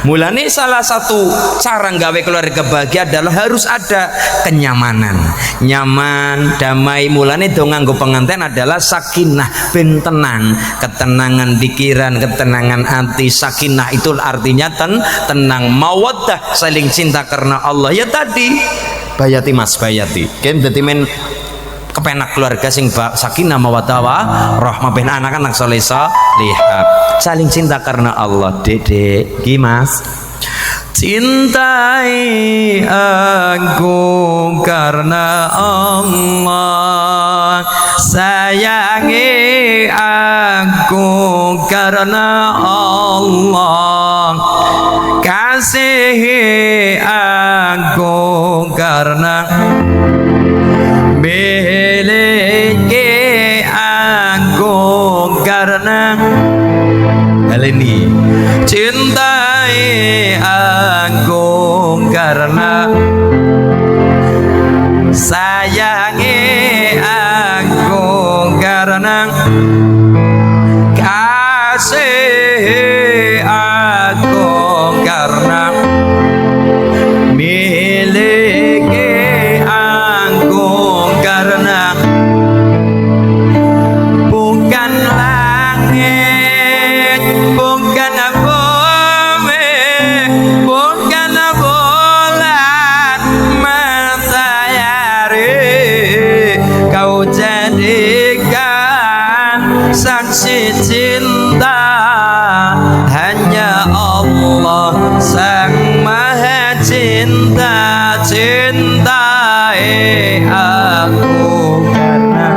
Mulane salah satu cara nggawe keluarga bahagia adalah harus ada kenyamanan, nyaman, damai. Mulane do nganggo pengantin adalah sakinah, ben tenang, ketenangan pikiran, ketenangan hati. Sakinah itu artinya tenang, mawaddah, saling cinta karena Allah. Ya tadi Bayati Mas Bayati, kan dadi men kepenak keluarga sing sakinah mawaddah rahmah, ben anak-anak saleh salihah, saling cinta karena Allah. Dedek ki Mas, cintai aku karena Allah, sayangi aku karena Allah, kasihi aku karena miliki aku karena hal ini. Cintai aku karena sayangi aku karena kasih aku karena miliki aku karena bukan langit, bukan bumi, bukan bulan, matahari, kau jadikan saksi cinta. Hanya Allah sang maha cinta, cintai aku karena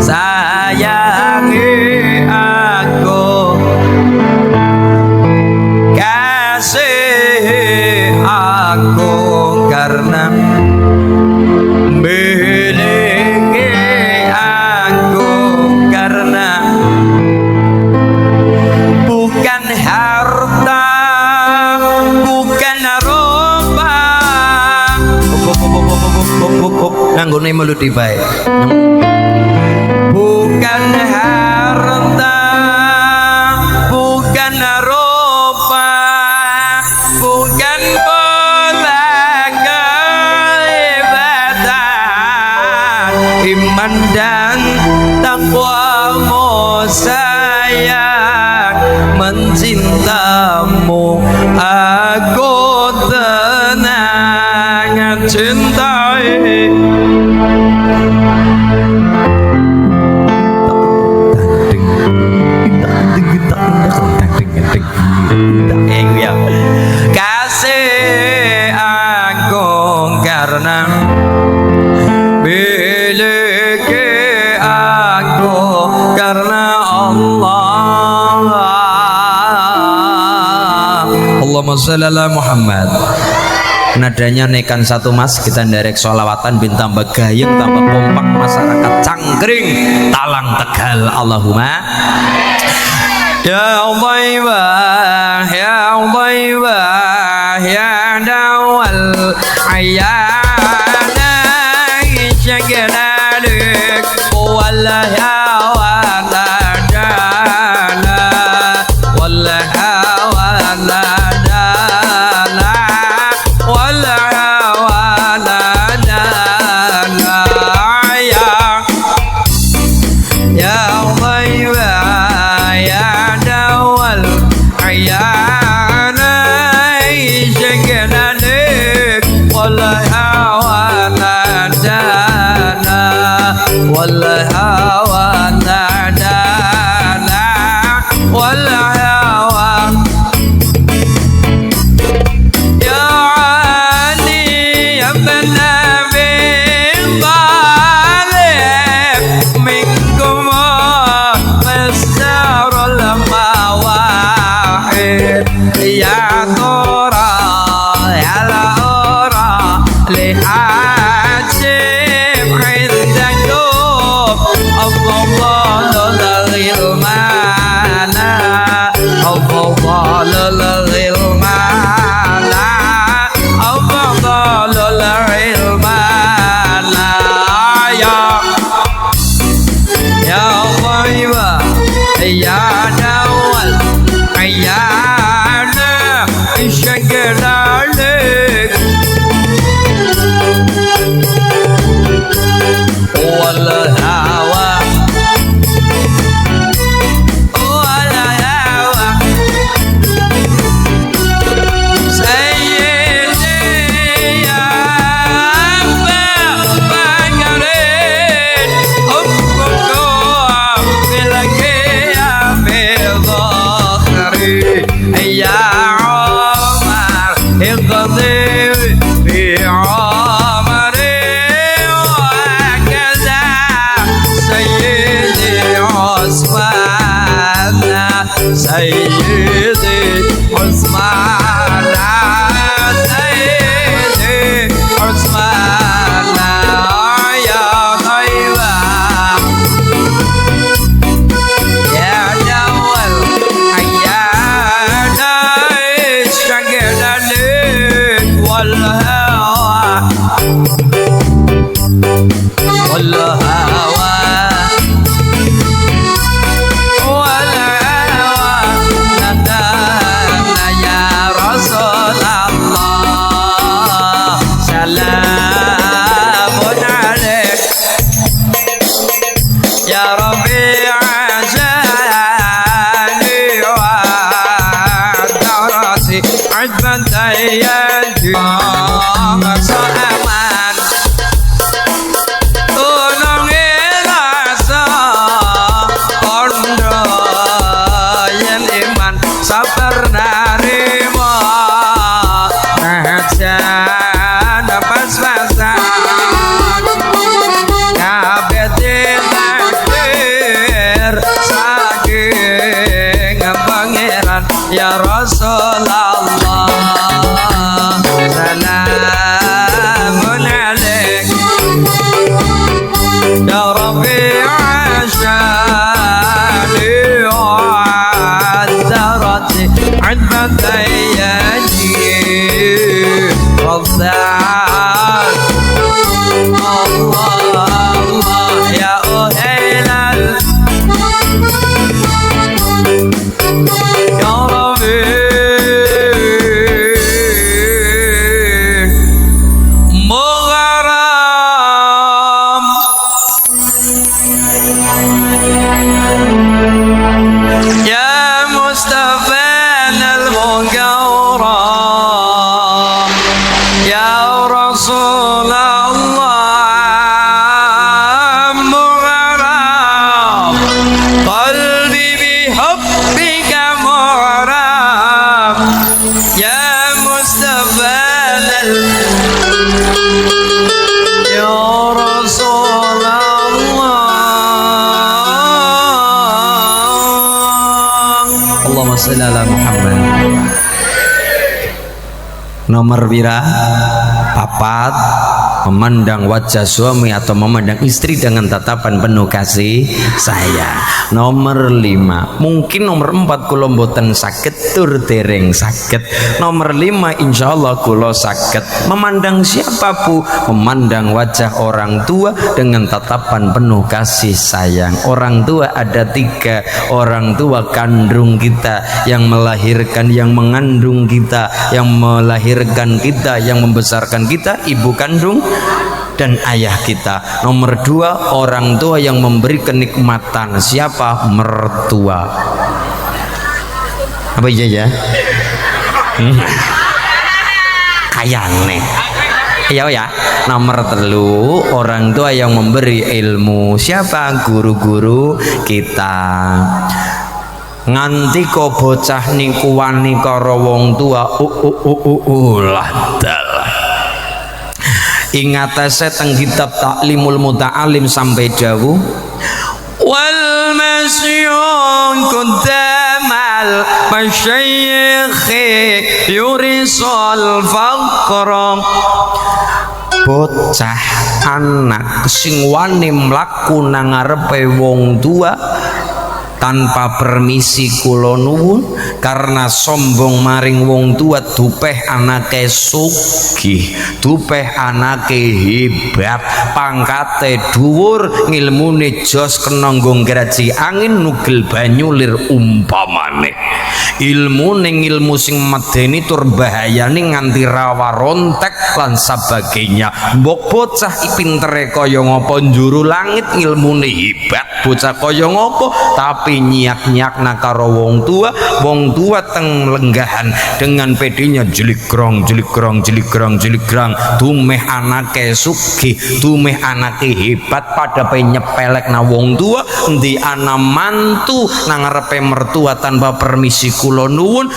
sayangi aku, kasih aku karena miliki aku karena bukan harta, bukan rupa. Nanggone melodi bae. Bukan harta, bukan rupa, bukan pola keibatan, iman dan takwamu sayang, mencintamu aku tenang, cintai. Kasih aku karena miliki aku karena Allah. Allahumma sholli ala Muhammad. Nadanya nekan satu Mas, kita nderek sholawatan bin tambah gayeng, tambah kompak, masyarakat cangkring Talang Tegal. Allahumma ya Dhaibah, ya Dhaibah, ya dawal ayana syagdalik wala wala dana wala wala dana wala wala dana ya Dhaibah, ya dawal ayana syagdalik wala wala dana wala Sayyidi Usman, Sayyidi Usman, ya Taibah, ya Jawal, Ayyana Ishtagadalin wal hawa, wal hawa, wal hawa, nadana ya Rasulullah, salamun alaik ya Rabi'a jani wa darasi ajban tayyadi sa'aman tulung ilasa kondo yen iman sabar narima najan pas-pasan kabeh takdir saking pangeran ya Rasulullah, salamun alaik ya Rabi'a syani wa darati adban tayyadi Rabbal Allah ya Uhailal ya Rabbi Mugharam ya Mustafa al-Mugharam ya Rasulullah Mugharam qalbi bihubbika Mugharam ya Mustafa ya Rasulullah Allahumma shalli ala Muhammad. Nomor pira? Papat. Memandang wajah suami atau memandang istri dengan tatapan penuh kasih sayang. Nomor 5. Mungkin nomor 4 kula mboten saged tur dereng saged. Nomor 5 insyaallah kula saged. Memandang siapa Bu? Memandang wajah orang tua dengan tatapan penuh kasih sayang. Orang tua ada 3. Orang tua kandung kita, yang melahirkan, yang mengandung kita, yang melahirkan kita, yang membesarkan kita, ibu kandung dan ayah kita. Nomor 2, orang tua yang memberi kenikmatan. Siapa? Mertua. Apa iya ya? Kayane. Iya ya. Nomor 3, orang tua yang memberi ilmu. Siapa? Guru-guru kita. Nganti kok bocah niku wani karo wong tua lah dalah. Ingat saya teng kitab Ta'limul Muta'alim sampai dawuh wal masyun kudamal masyayikhi yurisal faqra. Bocah anak sing wani mlaku nang ngarepe wong tua tanpa permisi kula nuwun, karena sombong maring wong tua, dupeh anake sugih, dupeh anake hebat, pangkate dhuwur, ngilmune jos kena nggo graji angin nugel banyu lir umpamane. Ilmune ilmu sing medeni tur bahayane nganti rawa rontek lan sebagainya. Mbok bocah pintere kaya ngapa njuru langit, ilmune hebat, bocah kaya ngapa tapi nyiak-nyiak nak karo wong tua teng lenggahan dengan pedenya jeligrong tumeh anake sugih, tumeh anake hebat, pada penyepelek na wong tua. Endi ana mantu nang ngarepe mertua tanpa permisi permisi kula nuwun,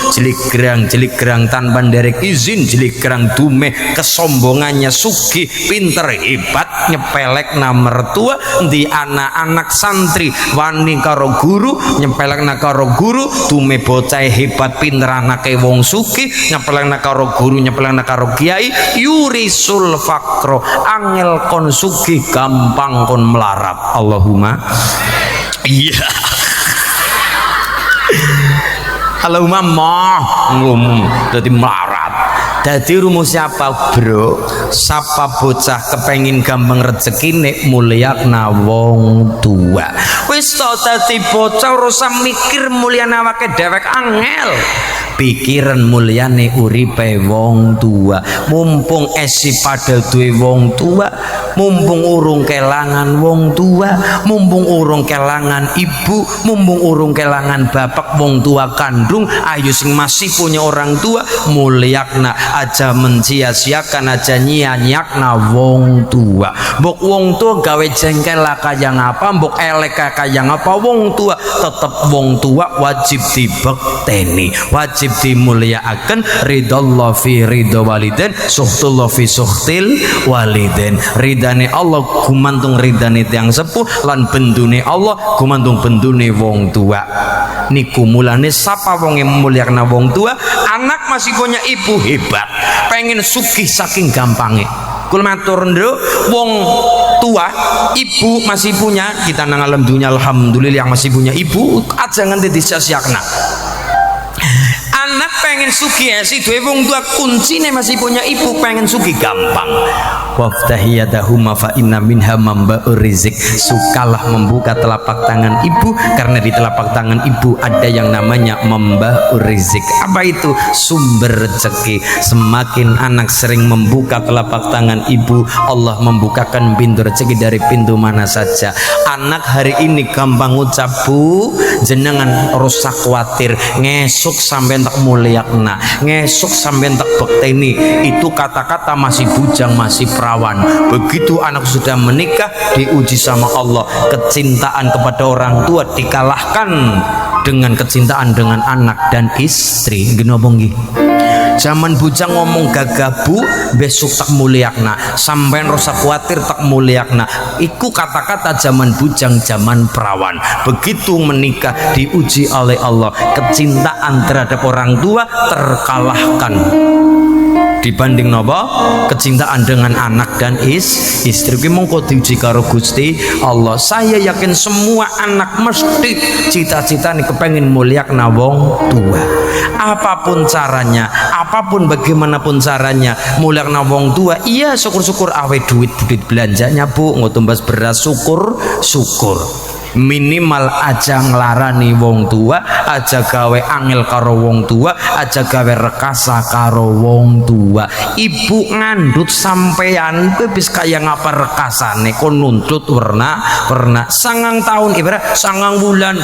jeligrang tanpa nderek izin, jeligrang dumeh kesombongannya sugih pinter hebat nyepelekna mertua di anak-anak santri wani karo guru nyepelekna karo guru dumeh bocah hebat pinter anake wong sugih nyepelekna karo guru nyepelekna karo kiai yurisul fakro angel kon sugih gampang kon melarat. Allahumma iya. Allahumma jadi melarat. Jadi rumus siapa bro? Sapa bocah kepengin gampang rezekine mulyakna wong tua. Wis to dadi bocah ora usah mikir mulyane awake dhewek angel. Pikiran mulyane uripe wong tua. Mumpung esi pada duwe wong tua, mumpung urung kelangan wong tua, mumpung urung kelangan ibu, mumpung urung kelangan bapak wong tua kandung, ayo sing masih punya orang tua mulyakna aja mencia-siakan aja nyia-nyiakna wong tua. Mbok wong tua gawe jengkel lah kaya ngapa, mbok elek kaya ngapa, wong tua tetep wong tua wajib dibekteni, wajib dimulyaaken. Ridallah fi ridho waliden, suhtullah fi suhtil waliden. Ridane Allah gumantung ridane tiang sepuh, lan bendune Allah gumantung bendune wong tua. Niku mulane sapa wong yang mulyakna wong tua, anak masih punya ibu hebat, pengen sugih saking gampangnya. Kul matur nduk, wong tua ibu masih punya, kita nang alam dunia alhamdulillah yang masih punya ibu aja nganti disia-siakna. Anak pengen sugih sih duwe wong tua kuncine masih punya ibu pengen sugih gampang. Waftahiyadahuma fa inna minha mamba'ur rizq. Sukalah membuka telapak tangan ibu karena di telapak tangan ibu ada yang namanya mamba'ur rizq. Apa itu? Sumber rezeki. Semakin anak sering membuka telapak tangan ibu, Allah membukakan pintu rezeki dari pintu mana saja. Anak hari ini gampang ngucap bu, jenengan rusak khawatir ngesuk sampai tak mulyakna, ngesuk sampai tak bekteni. Itu kata-kata masih bujang, masih perawan. Begitu anak sudah menikah, diuji sama Allah, kecintaan kepada orang tua dikalahkan dengan kecintaan dengan anak dan istri. Gini bongi. Zaman bujang ngomong gagabu, besok tak mulyakna, sampai rasa khawatir tak mulyakna. Iku kata-kata zaman bujang, zaman perawan. Begitu menikah diuji oleh Allah, kecintaan terhadap orang tua terkalahkan dibanding nopo kecintaan dengan anak dan istri. Mongko diuji karo Gusti Allah. Saya yakin semua anak mesti cita-cita nih kepengin mulyakna wong tua. Apapun caranya, apapun bagaimanapun caranya mulyakna wong tua. Iya syukur-syukur awe duit belanjanya bu, ngotumbas beras syukur. Minimal aja nglarani wong tua, aja gawe angel karo wong tua, aja gawe rekasa karo wong tua. Ibu ngandut sampean bebis kaya ngapa rekasane kon nuntut warna 9 tahun ibarat 9 bulan.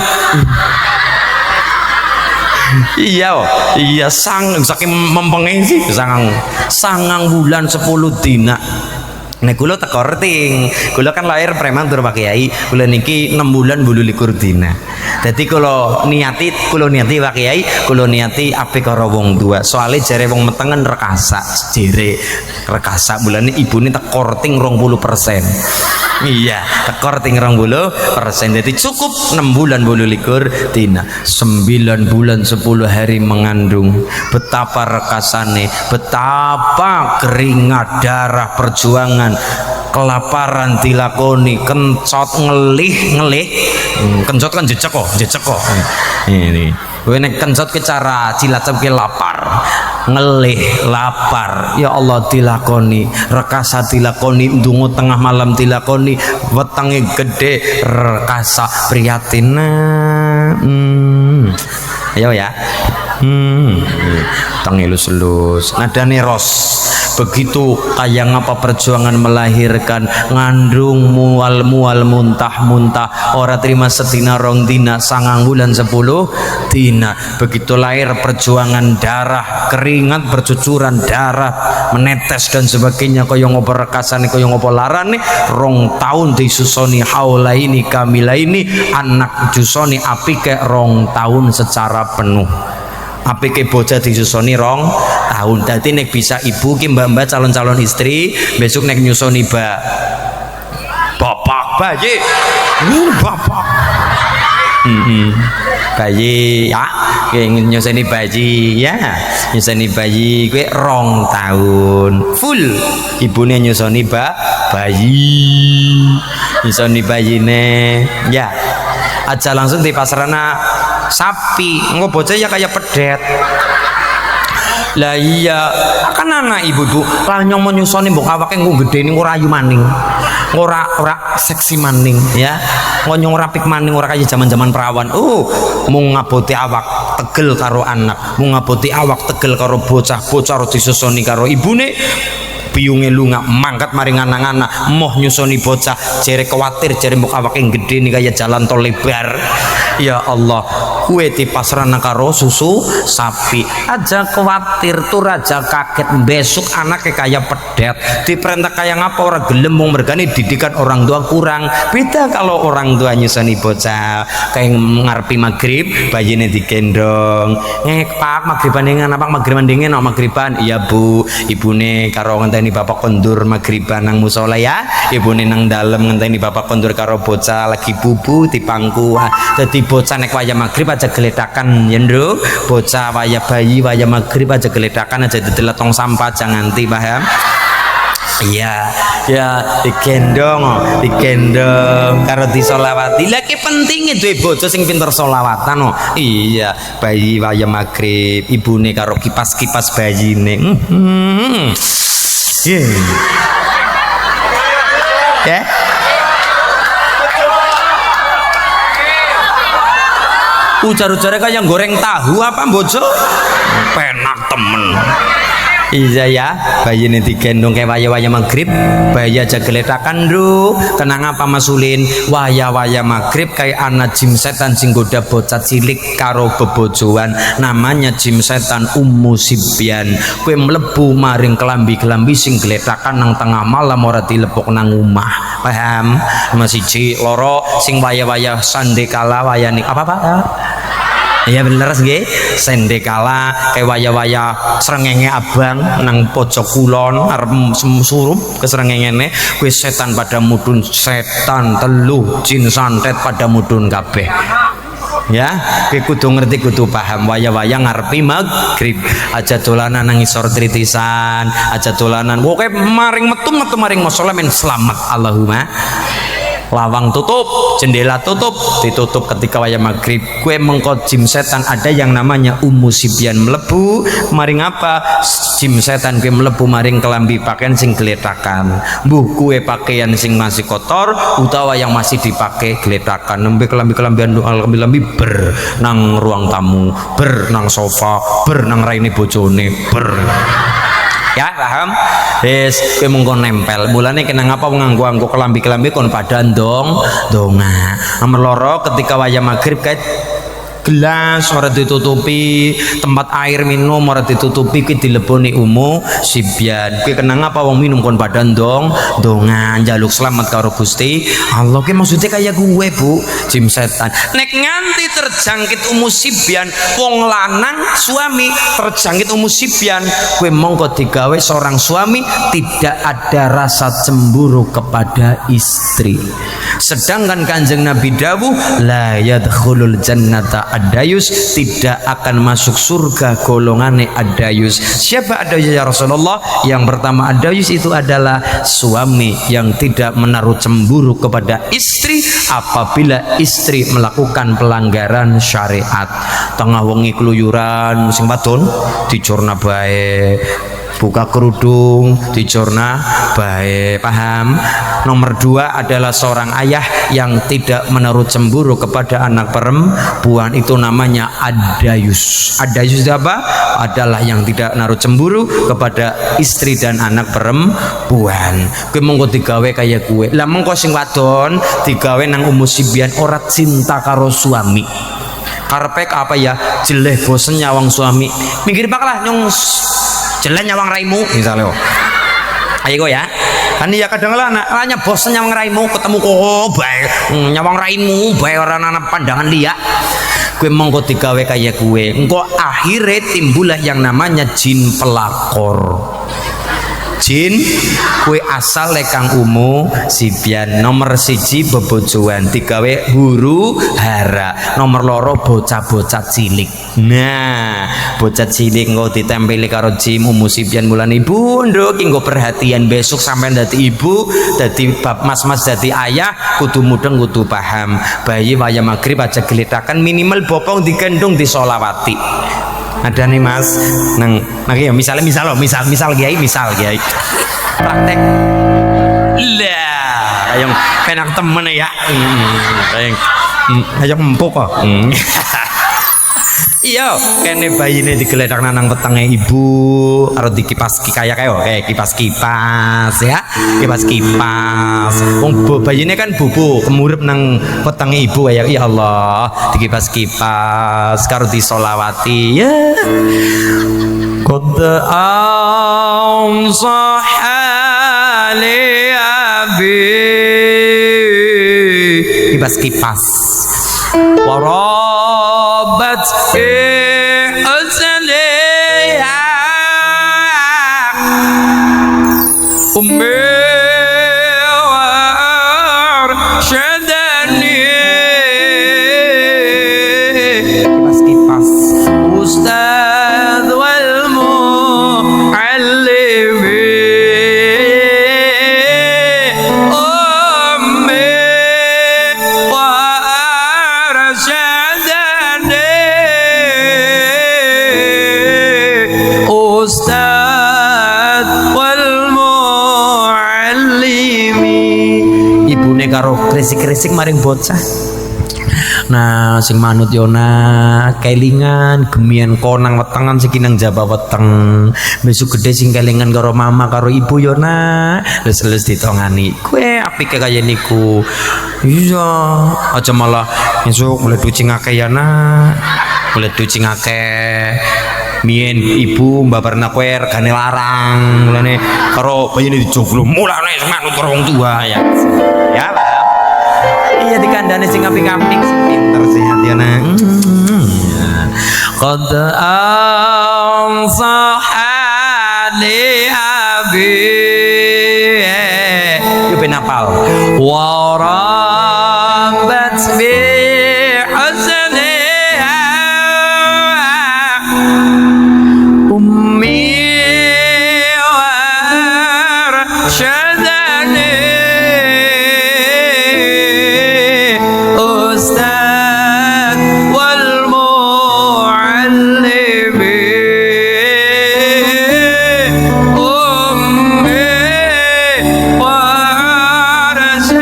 Iya saking mempengen sih 9 bulan 10 dina. Nah kula teko reting, kula kan lahir prematur Pak Kiai, kula niki 6 bulan 28 dina. Dadi kula niati Pak Kiai, kula niati apik karo wong tua. Soale jare wong metengen rekasa, jere rekasa bulane ibune teko reting 20%. Iya, teko reting 20%. Dadi cukup 6 bulan 28 dina. 9 bulan 10 hari mengandung. Betapa rekasane, betapa keringat darah perjuangan, kelaparan dilakoni, kencot ngelih. Kencot kan jejak kok. Ini kowe nek kencot ke cara Cilacap ke lapar, ngelih lapar, ya Allah dilakoni, rekasa dilakoni, ndonga tengah malam dilakoni, wetenge gede rekasa prihatin. Ayo ya. Tangi lus nadane ros begitu kayak ngapa perjuangan melahirkan, ngandung mual muntah ora terima sedina rong dina 9 bulan 10 dina. Begitu lahir perjuangan darah, keringat bercucuran darah menetes dan sebagainya, kaya ngopo rekasane kaya ngopo larane. 2 tahun disusoni haula ini kamila ini, anak jusoni apike 2 tahun secara penuh. Apike bocah disusoni 2 tahun. Dadi nek bisa ibu ki mbak-mbak calon-calon istri besok nek nyusoni bapak bayi bapak bayi ya nyusoni bayi ya, nyusoni bayi gue 2 tahun full ibune nyusoni bayi nyusoni bayine ya. Aja langsung di pasarana sapi engko bocah ya kayak pedet. Lah iya kan anak ibu lah nyong menyusoni mbok awake engko gede ning ora ayu maning, ora seksi maning ya, ngonyong rapik maning, ora kaya zaman-zaman perawan. Mung ngaboti awak tegel karo anak, mung ngaboti awak tegel karo bocah ro disusoni karo ibune. Biyunge lunga mangkat maring anak-anak moh nyusoni bocah jere kuwatir jere mbok awake gede nih kaya jalan tol lebar. Ya Allah, kue dipasrana karo susu sapi. Aja kuwatir tur aja kaget besok anaknya kaya pedet, diperintah kaya ngapa ora gelem, mung mergane didikan orang tua kurang. Beda kalau orang tua nyusoni bocah kayak ngarepi maghrib bayine digendong, ngek pak maghriban dengan apa maghriban dingin maghriban. Iya bu, ibune karo ngenteni bapak kondur maghriban nang musola ya, ibune nang dalem ngenteni bapak kondur karo bocah lagi bubu di pangku. Jadi bocah nek waya maghrib aja geledakan ya nduk, bocah waya bayi waya maghrib aja geledakan aja didelet tong sampah aja nganti, paham? Iya ya, digendong karo disolawati. Lagi pentingnya duwe bojo sing pinter solawatan. Iya, bayi waya maghrib ibune karo kipas-kipas bayine. Ya. Ujar-ujarnya kayak goreng tahu apa bojo? Penak temen. Iya ya, bayi ini digendong kayak waya-waya maghrib, bayi aja geletakan dulu. Kenang apa masulin? Waya-waya maghrib kayak anak jim setan sing goda bocah cilik karo bebojoan. Namanya jim setan Ummu Sibyan. Kue mlebu maring kelambi sing geletakan nang tengah malam ora dilepok nang omah. Paham? Masih ci loro sing waya-waya sandekala wayane apa Pak? Iya bener nggih, sendekala kayak waya-waya srengenge abang nang pojok kulon arep surup ke srengengene, kuwi setan pada mudun, setan telu jin santet pada mudun kabeh. Ya, kowe kudu ngerti, kudu paham waya-waya ngarepi maghrib aja dolanan nang isor tritisan, aja dolanan pokoke maring metu maring musala men selamat Allahumma. Lawang tutup, jendela tutup, ditutup ketika waya maghrib. Kue mengkot jim setan ada yang namanya Ummu Sibyan melebu maring apa? Jim setan kue melebu maring kelambi pakaian sing geletakan. Mbuh kue pakaian sing masih kotor utawa yang masih dipakai geletakan. Nembe kelambi-kelambian kelambi ber nang ruang tamu, ber nang sofa, ber nang raine bojone, ber. Ya paham? Wis kowe mung nempel. Mulane kena ngapa nganggo kelambi-kelambi kon padha donga. Nomor loro ketika waya maghrib kae gelas ora ditutupi, tempat air minum ora ditutupi, ki dileboni Ummu Sibyan. Ki kenang apa wong minum kon padha donga njaluk selamat karo Gusti Allah. Ki maksudnya kayak gue bu jim setan nek nganti terjangkit Ummu Sibyan, wong lanang suami terjangkit Ummu Sibyan, gue mongko digawe seorang suami tidak ada rasa cemburu kepada istri. Sedangkan Kanjeng Nabi dawuh la yadkhulul jannata Adayus, tidak akan masuk surga golongane Adayus. Siapa Adayus ya Rasulullah? Yang pertama Adayus itu adalah suami yang tidak menaruh cemburu kepada istri apabila istri melakukan pelanggaran syariat. Tengah wengi keluyuran sing wadon dicurna bae buka kerudung, dicorna baik, paham. Nomor 2 adalah seorang ayah yang tidak menaruh cemburu kepada anak perempuan, itu namanya adayus. Adayus itu apa? Adalah yang tidak naruh cemburu kepada istri dan anak perempuan. Kowe monggo digawe kaya kowe. Lah mengko sing wadon digawe nang umusibian ora cinta karo suami. Karpek apa ya? Jeleh bosen nyawang suami. Minggir pak lah nyong jeleh nyawang raimu misalnya. Ayo kok ya. Kan ya kadang lah anaknya bosen nyawang raimu ketemu kok bae nyawang raimu bae orang anak pandangan dia. Kue mongko digawe kaya kue. Engko akhirnya timbullah yang namanya jin pelakor. Jin kue asal lekang umu sibian. Nomor 1 bebojoan digawe huru hara. Nomor 2 bocah-bocah cilik. Nah bocah cilik engko ditempeli karo jin umu sibian mulan ibu nduk engko perhatian besok sampai dadi ibu dadi bab mas-mas dadi ayah kudu mudeng kudu paham. Bayi waya maghrib aja gelitakan minimal bopong digendong disolawati. Ada nih mas nang ya misal kiai praktek lah kayak penak temen ya kayak empuk kok iya kene bayine digeletak nang wetenge ibu karo dikipas kayak kipas ya kipas wong bayine kan bubu kemurip nang wetenge ibu kayak ya Allah dikipas karo disolawati ya qad ansahali abi kipas warabat fi azliha ummi warshadani kipas ustad wal muallimi ummi ustad wal muallimi. Ibune karo kresik-kresik maring bocah. Nah sing manut yona kelingan gemian konang wetengan sekinang jaba weteng besok gede sing kelingan karo mama karo ibu yona les ditongani kue apike kaya niku iya aja malah besok mulai ducing akeh ya nak mulai ducing akeh mien ibu mbabarna kue regane larang mulane karo bayine dijoglo mulane manut karo wong tua ya iya dikandani sing apik-apik sing pinter sehat ya nang qad ansahani abi yo penapal wa rabat bi husniha ummi warshadani ustad wal muallimi ummi warshadani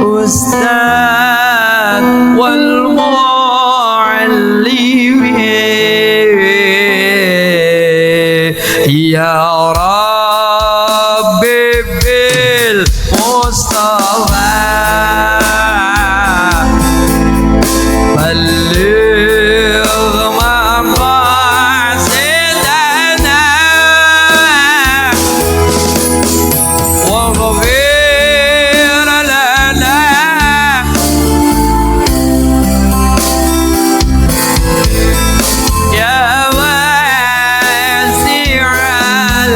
ustad wal muallimi ya rabbi bil mustafa balligh maqasidana waghfir lana ya wasi'al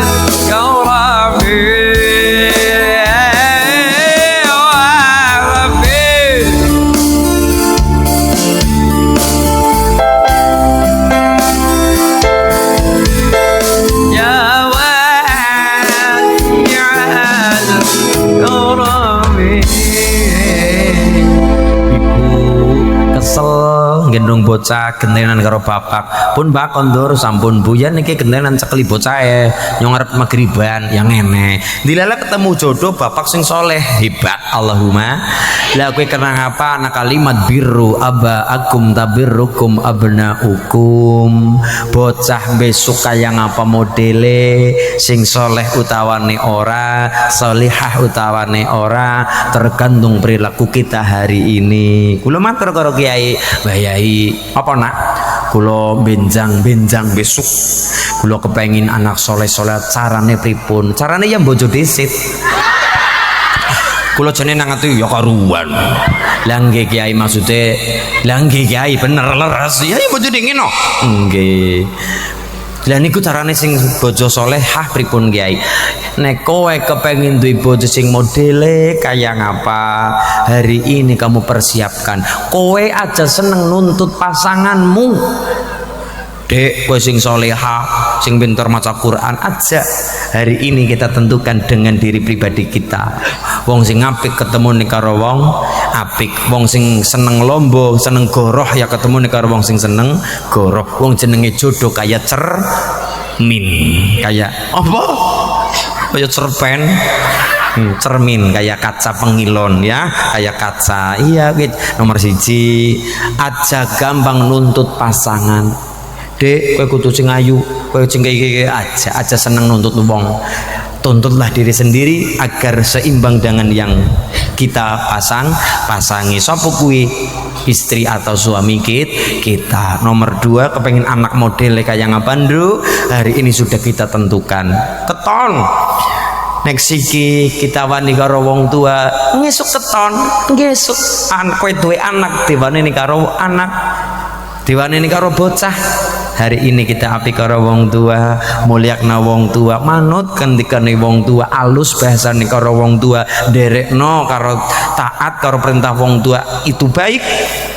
gendong bocah gentenan karo bapak pun mbak kondur sampun buya niki gentenan cekeli bocah nyong arep magriban yang ngene dilala ketemu jodoh bapak sing soleh hebat Allahumma lah kowe kenang apa anak kalimat birru aba akum tabirrukum abnaukum bocah besok kaya ngapa modele sing soleh utawane ora solihah utawane ora tergantung perilaku kita hari ini. Kula matur karo Kiai, Mbah Yai, apa nak? Kula benjang besok. Kula kepengin anak soleh-soleh carane pripun? Carane ya bojo disit. Kula jane nang ati ya karuan. Lah nggih Kiai maksude, lah nggih Kiai bener leres. Ya bojo dingin no. Nggih. Lah niku carane sing bojo solehah pripun Kiai? Nek kowe kepengin duwe bojo sing modele kaya ngapa? Hari ini kamu persiapkan. Kowe aja seneng nuntut pasanganmu. Dek, kowe sing solehah, sing pintar maca Quran aja. Hari ini kita tentukan dengan diri pribadi kita. Wong sing apik ketemu nih karo wong apik, wong sing seneng lombo, seneng goroh ya ketemu nih karo wong sing seneng goroh. Wong jenenge jodoh kaya cermin, kaya apa? Kaya cerpen. Cermin kayak kaca pengilon ya, kayak kaca. Iya gitu. Nomor 1 aja gampang nuntut pasangan. Dek, kowe kudu sing ayu, kowe sing kaya aja seneng nuntut wong. Tuntutlah diri sendiri agar seimbang dengan yang kita pasangi. Sapa kuwi? Istri atau suami kita. Nomor 2 kepengen anak model kayak ngapandru, hari ini sudah kita tentukan. Keton. Next iki kita wani karo wong tua, ngesuk keton, ngesuk anak kowe duwe anak diwane karo anak. Diwane karo bocah. Hari ini kita api karo wong tua, mulyakna wong tua, manut kendikane wong tua, alus bahasane karo wong tua, derekno karo taat karo perintah wong tua itu baik.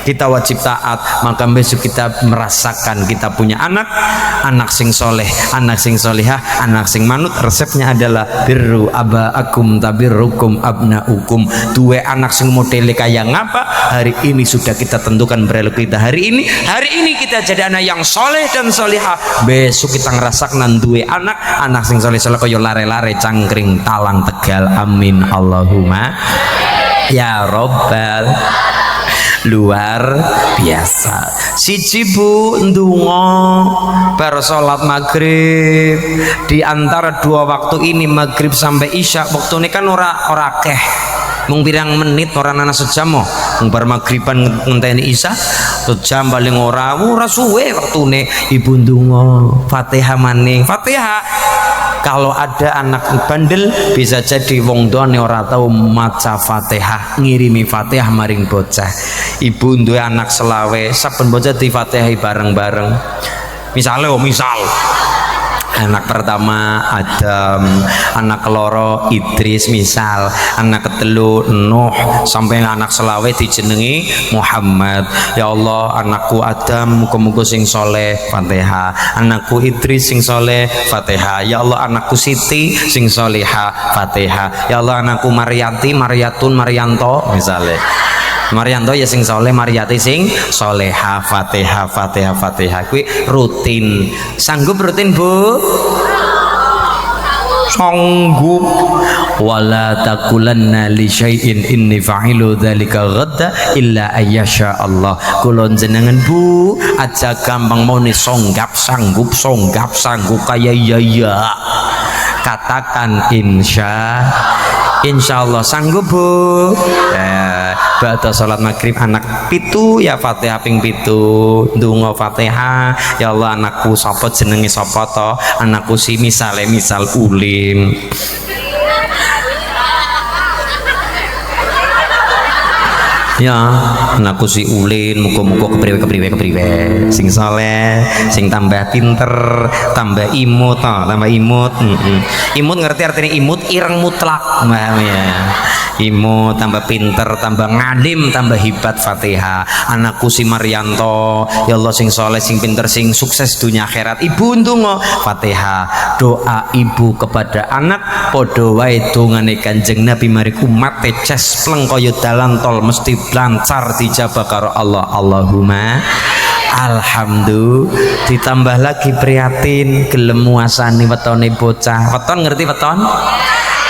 Kita wajib taat, maka besok kita merasakan kita punya anak sing soleh, anak sing solihah, anak sing manut. Resepnya adalah birru abaakum tabirrukum abnaukum. Dua anak sing modele kaya ngapa? Hari ini sudah kita tentukan perilaku kita. Hari ini kita jadi anak yang soleh dan solihah. Besok kita ngerasakan dua anak sing soleh kaya lare-lare cangkring talang Tegal. Amin Allahumma ya robbal. Luar biasa. Siji Bu ndonga bar salat maghrib. Di antara 2 waktu ini maghrib sampai isya, waktune kan ora akeh, mung pirang menit, ora ana sejam mo. Mung bar maghriban ngenteni isya sejam paling ora suwe waktune. Ibu ndonga Fatihah maning. Fatihah kalau ada anak bandel bisa jadi wong tuane ora tahu maca Fatihah, ngirimi Fatihah maring bocah. Ibu duwe anak selawe, saben bocah di Fatihahi bareng-bareng. Misal anak pertama Adam, anak keloro Idris, misal anak ketelu Nuh, sampai anak selawe dijenengi Muhammad. Ya Allah, anakku Adam muga-muga sing soleh, Fatihah. Anakku Idris sing soleh, Fatihah. Ya Allah, anakku Siti sing soleha, Fatihah. Ya Allah, anakku Maryati, Maryatun, Maryanto, misalnya Maryanto ya sing soleh, Maryati sing soleha, Fatihah, Fatihah, Fatihah. Kuwi rutin. Sanggup rutin Bu? Sanggup. Wala taqulanna li syai'in inni fa'ilu dzalika ghadda illa ayyasha Allah. Kula jenengan Bu aja gampang muni songgap sanggup kaya ya. Katakan insya Allah sanggup Bu. Ba'da salat maghrib anak pitu ya Fatihah ping pitu, ndonga Fatihah. Ya Allah, anakku sapa jenenge sapa to? Anakku si misal Ulin. Ya, anakku si Ulin muga-muga kepriwe sing saleh, sing tambah pinter, tambah imut Imut ngerti artinya imut, ireng mutlak. Nah, ya. Imo tambah pinter, tambah ngalim, tambah hebat. Fatihah. Anakku si Marianto, ya Allah sing soleh, sing pinter, sing sukses dunia akhirat. Ibu ndonga Fatihah. Doa ibu kepada anak podo wae dongane Kanjeng Nabi mari umat teces pleng kaya dalan tol mesti lancar dijabah karo Allah. Allahumma alhamdulillah. Ditambah lagi prihatin gelem muasani wetone bocah. Weton ngerti weton?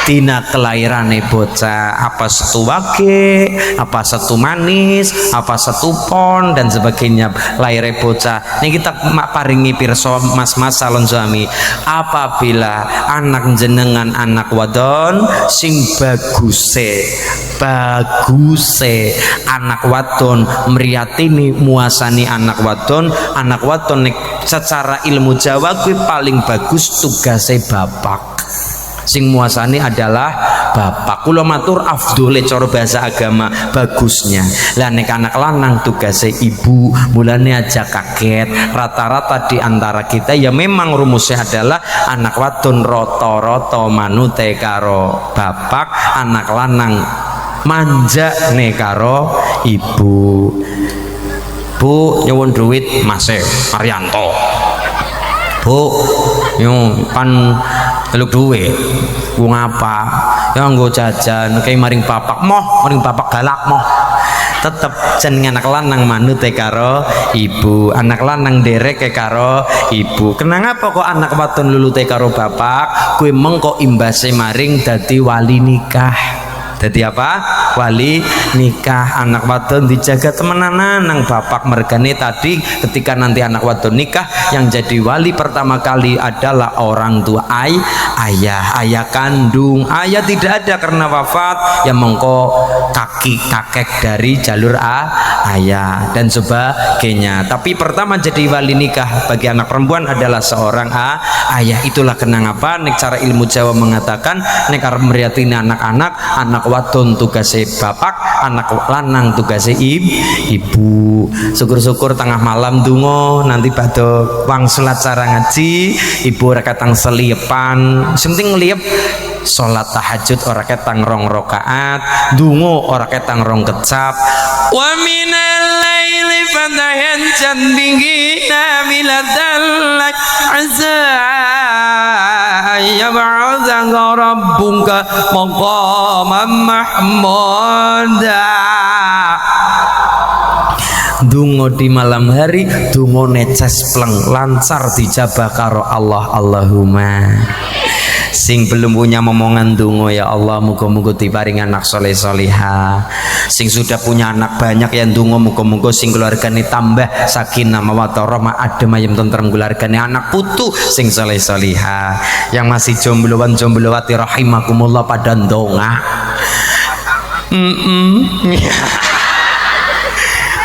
Dina kelahirane bocah, apa setu wage, apa setu manis, apa setu pon dan sebagainya. Lahire bocah ini kita paringi pirsa mas-mas salon suami, apabila anak jenengan anak wadon sing baguse anak wadon mriyatini muasani anak wadon nek secara ilmu Jawa kuwi paling bagus tugase bapak. Sing muasani adalah bapak. Kula matur afdole cara bahasa agama bagusnya. Lah nek anak lanang tugase ibu, mulane aja kaget. Rata-rata di antara kita ya memang rumusnya adalah anak wadon rata-rata manute karo bapak, anak lanang manja nek karo ibu. Bu nyuwun duit Mas Arianto. Bu yo pan teluk duwe wong apa ya nggo jajan kayak maring bapak galak moh tetep jeneng anak lanang manut karo ibu, anak lanang derek karo ibu. Kenapa kok anak wadon lulute karo bapak kuwi mengko imbase maring dadi wali nikah. Jadi apa? Wali nikah. Anak wadon dijaga temenanan nang bapak mergane tadi ketika nanti anak wadon nikah yang jadi wali pertama kali adalah orang tua ayah kandung. Ayah tidak ada karena wafat, yang mengko kakek dari jalur ayah dan sebagainya. Tapi pertama jadi wali nikah bagi anak perempuan adalah seorang ayah. Itulah kenapa nek cara ilmu Jawa mengatakan nek arep mriyatine anak wadon tugase bapak, anak lanang tugase ibu. Syukur-syukur tengah malam dungo nanti badhe wangsul acara ngaji, ibu ora katang seliepan, penting ngliep salat tahajud ora ketang 2 rakaat, dungo ora ketang 2 kecap. Wa minal laili fatahajjad bihi nafilatan lak azza yab'atsaka rabbuka maqaman mahmuda. Dungo di malam hari, dungo neces pleng lancar dijabah karo Allah. Allahumma. Sing belum punya momongan dungo ya Allah muga-muga diparing anak soleh solihah. Sing sudah punya anak banyak yang dungo muga-muga sing keluargane tambah sakinah mawaddah rahmah adem ayem tentrem keluargane anak putu sing soleh solihah. Yang masih jombloan jomblowati rahimakumullah pada ndonga.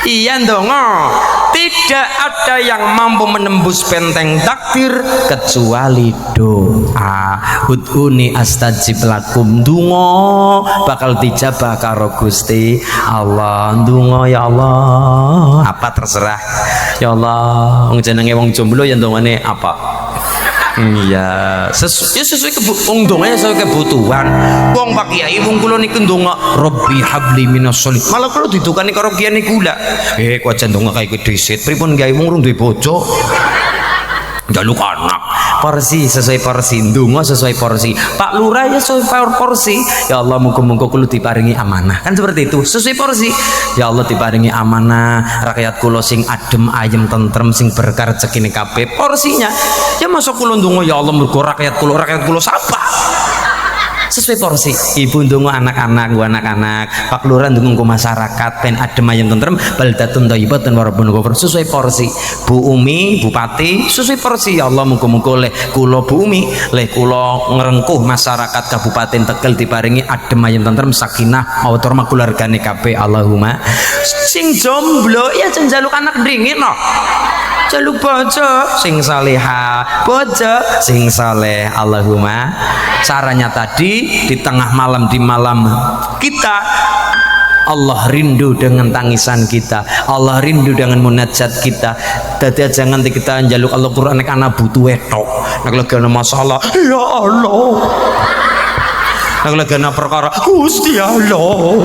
Iya ndonga. Tidak ada yang mampu menembus benteng takdir kecuali doa. Ud'uni astajib lakum. Dungo bakal dijabah karo Gusti Allah. Dungo ya Allah apa terserah ya Allah. Wong jenenge wong jomblo ya ndongane apa? Iya, sesuai kebutuhan, sesuai kebutuhan. Wong Pak Kiai wong kula niku ndonga Rabbi habli minas sholihin. Malah kula didukani karo kiai niku lha. Kok aja ndonga kaya dhisit. Pripun Kiai wong duwe bojo. Jaluk anak. Porsi sesuai porsi, ndonga sesuai porsi. Pak Lurah ya sesuai porsi. Ya Allah muga-muga kula diparingi amanah. Kan seperti itu, sesuai porsi. Ya Allah diparingi amanah, rakyat kula sing adem ayem tentrem sing berkah rezekine kabeh porsinya. Ya masa kula ndonga ya Allah mergo rakyat kula sapa? Sesuai porsi. Ibu ndonga anak-anak, gua anak-anak. Pak Lurah ndonga masyarakat pen adem ayem tentrem baldatun thayyibatun wa rabbun ghafur. Sesuai porsi. Bu Umi, Bupati sesuai porsi. Ya Allah muga-muga oleh kula Bu Umi, leh kula ngrengkuh masyarakat Kabupaten Tegal diparingi adem ayem tentrem sakinah mawaddah rahmah keluargane kabeh. Allahumma. Sing jomblo ya jan njaluk anak dringin no. Jaluk bojo sing salihah, bojo sing saleh. Allahumma. Caranya tadi di tengah malam, di malam kita Allah rindu dengan tangisan kita, Allah rindu dengan munajat kita. Dadi jangan kita njaluk Allah Quran nek ana butuh tok, nek lagi ana masalah ya Allah nek lagi ana perkara Gusti Allah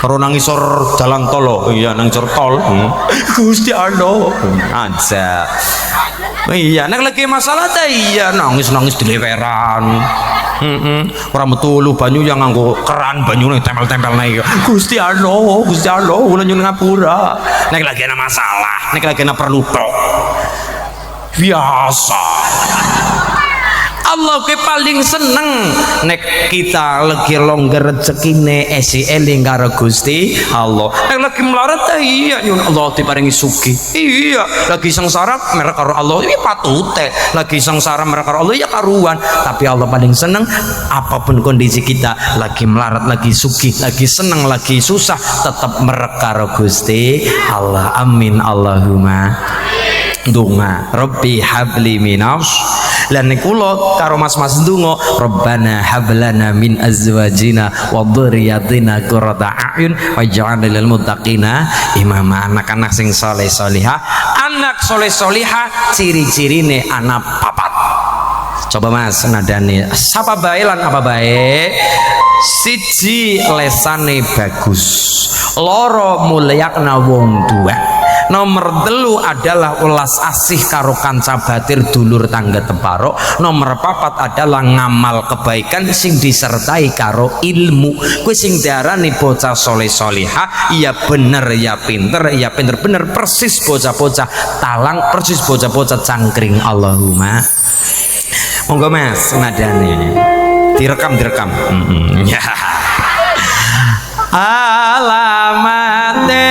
karo nang isor jalan tol iya nang isor tol Gusti Allah aja iya nek lagi masalah ta iya nangis dileweran ora metu lu banyu yang nganggo keran banyune tempel-tempel naik Gusti Allah kula nyuwun ngapura nek lagi ana masalah nek lagi ana perlu tok biasa Allah ke paling seneng nek kita lagi longgar rezekine esi eling karo Gusti Allah nek lagi melarat iya nyuwun Allah diparingi sugih iya lagi sengsara merek karo Allah iki patute lagi sengsara merek karo Allah ya karuan tapi Allah paling seneng apapun kondisi kita lagi melarat lagi sugih lagi seneng lagi susah tetap merek karo Gusti Allah amin Allahumma donga Rabbi habli minas lan kula karo mas-mas ndonga Rabbana hablana min azwajina wa dzurriyyatina qurrata a'yun waj'alna lil muttaqina imama anak-anak sing saleh salihah anak saleh salihah ciri-cirine anak papat coba mas nadane sapa bae lan apa bae siji lesane bagus loro mulyakna wong tua nomor telu adalah ulas asih karo kanca batir dulur tangga teparo nomor papat adalah ngamal kebaikan sing disertai karo ilmu kuwi sing diarani bocah soleh solihah iya bener ya pinter bener persis bocah-bocah talang persis bocah-bocah cangkring Allahumma monggo mas nadane direkam ya alamate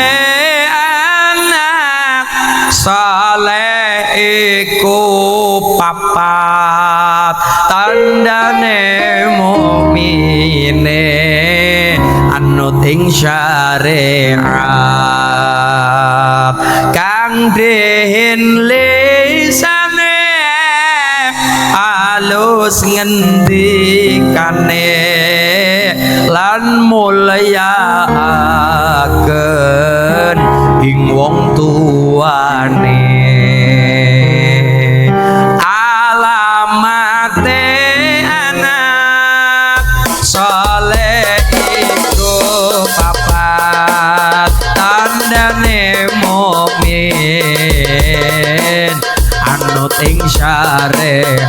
saleh iku papat tandane mukmine anut ing syariat kang dihin lisane alus ngendikane lan mulyakaken ing wong tuane alamate anak saleh iku papat tandane mukmin anut ing syariat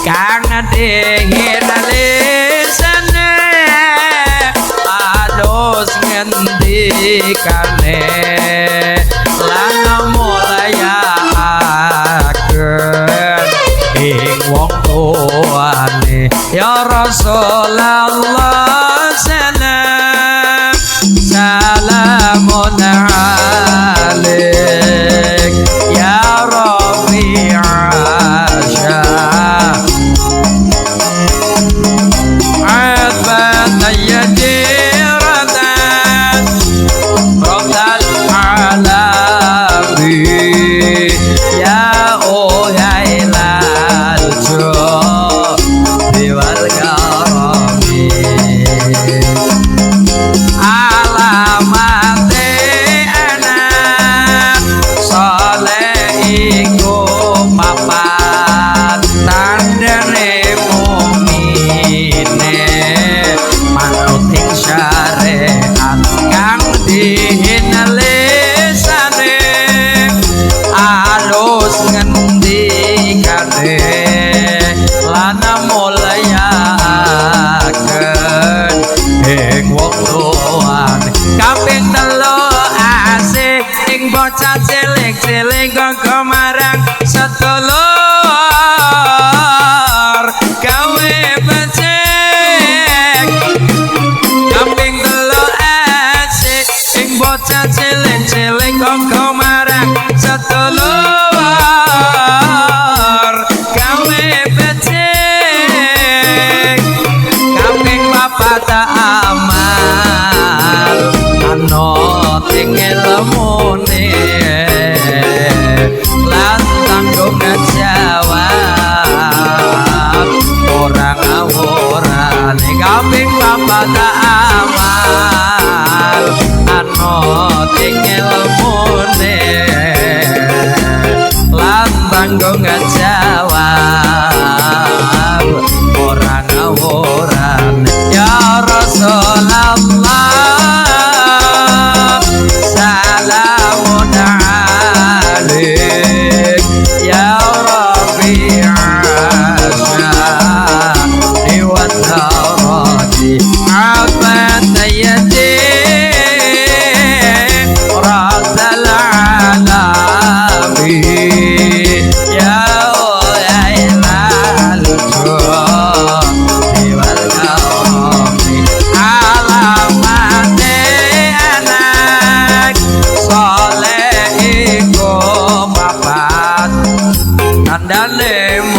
kang dingin lisane alus ngendikane lan mulyakaken ing wong tuane ya Rasulullah salam salamun alaik ya Rafi'asya عفت يديرتان رب العالمين يا أهيل الجود والكرم علامات anak saleh iku papat tandane manut ing syariat kang dihin lisane alus ngendikane lan mulyakaken ing wong tuane kaping telu asih ing bocah cilik-cilik kok marang sedulur gawe becik kaping telu asik sing bocah cilik-cilik kok marang sedulur gawe becik kaping papat amal anut ing ilmune lan tanggung jawab ora ngawurane kaping papat amal anut ing ilmune lan tanggung jawab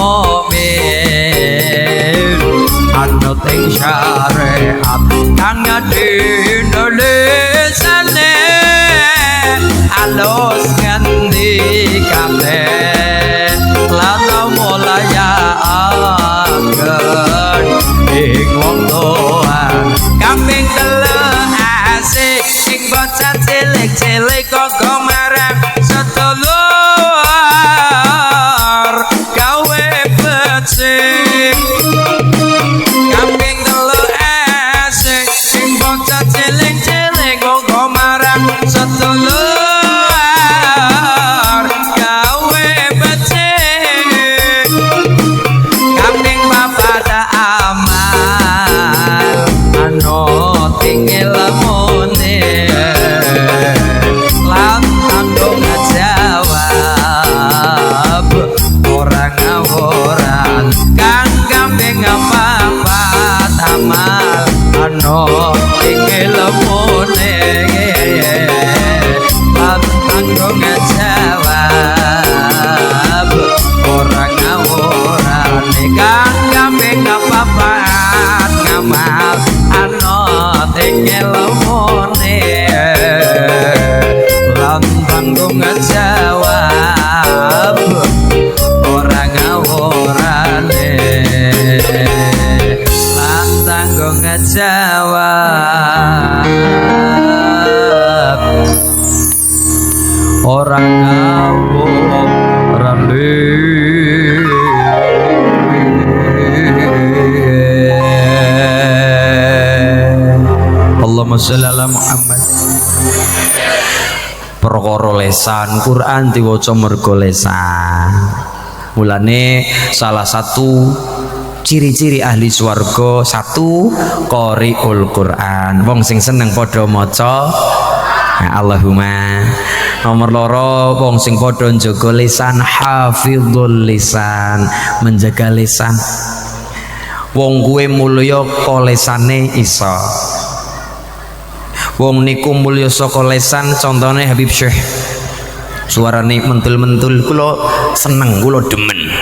mukmin anut ing syariat kang dinulesane alus ngendikane lan mulaya agen ing wong tuwa kambing teluk asik sing bocah cilik-cilik kok marang sedulur gawe becik kambing teluk asik sing bocah cilik-cilik kok marang sedulur gawe becik kambing bapak amal anut ing ilmune lan tanggung jawab orang ngawuran kang kambing bapak amal anut ing ilmune lan tanggung jawab orang ngawuran kang kambing bapak ngamal anut ing ilmune lan tanggung jawab orang ngawurane lan tanggung jawab orang ngawurane. Allahumma sholli ala Muhammad. Perkara lesan Quran diwaca mergo lesan. Mulane salah satu ciri-ciri ahli swarga satu qari'ul Quran, wong sing seneng padha maca. Nah, Allahumma. Nomor loro wong sing padha njaga lisan, hafizul lisan, menjaga lisan. Wong kuwe mulya ka lesane iso. Wong niku mulya saka lesan, contone Habib Syekh. Suarane mentul-mentul, kula seneng, kula demen.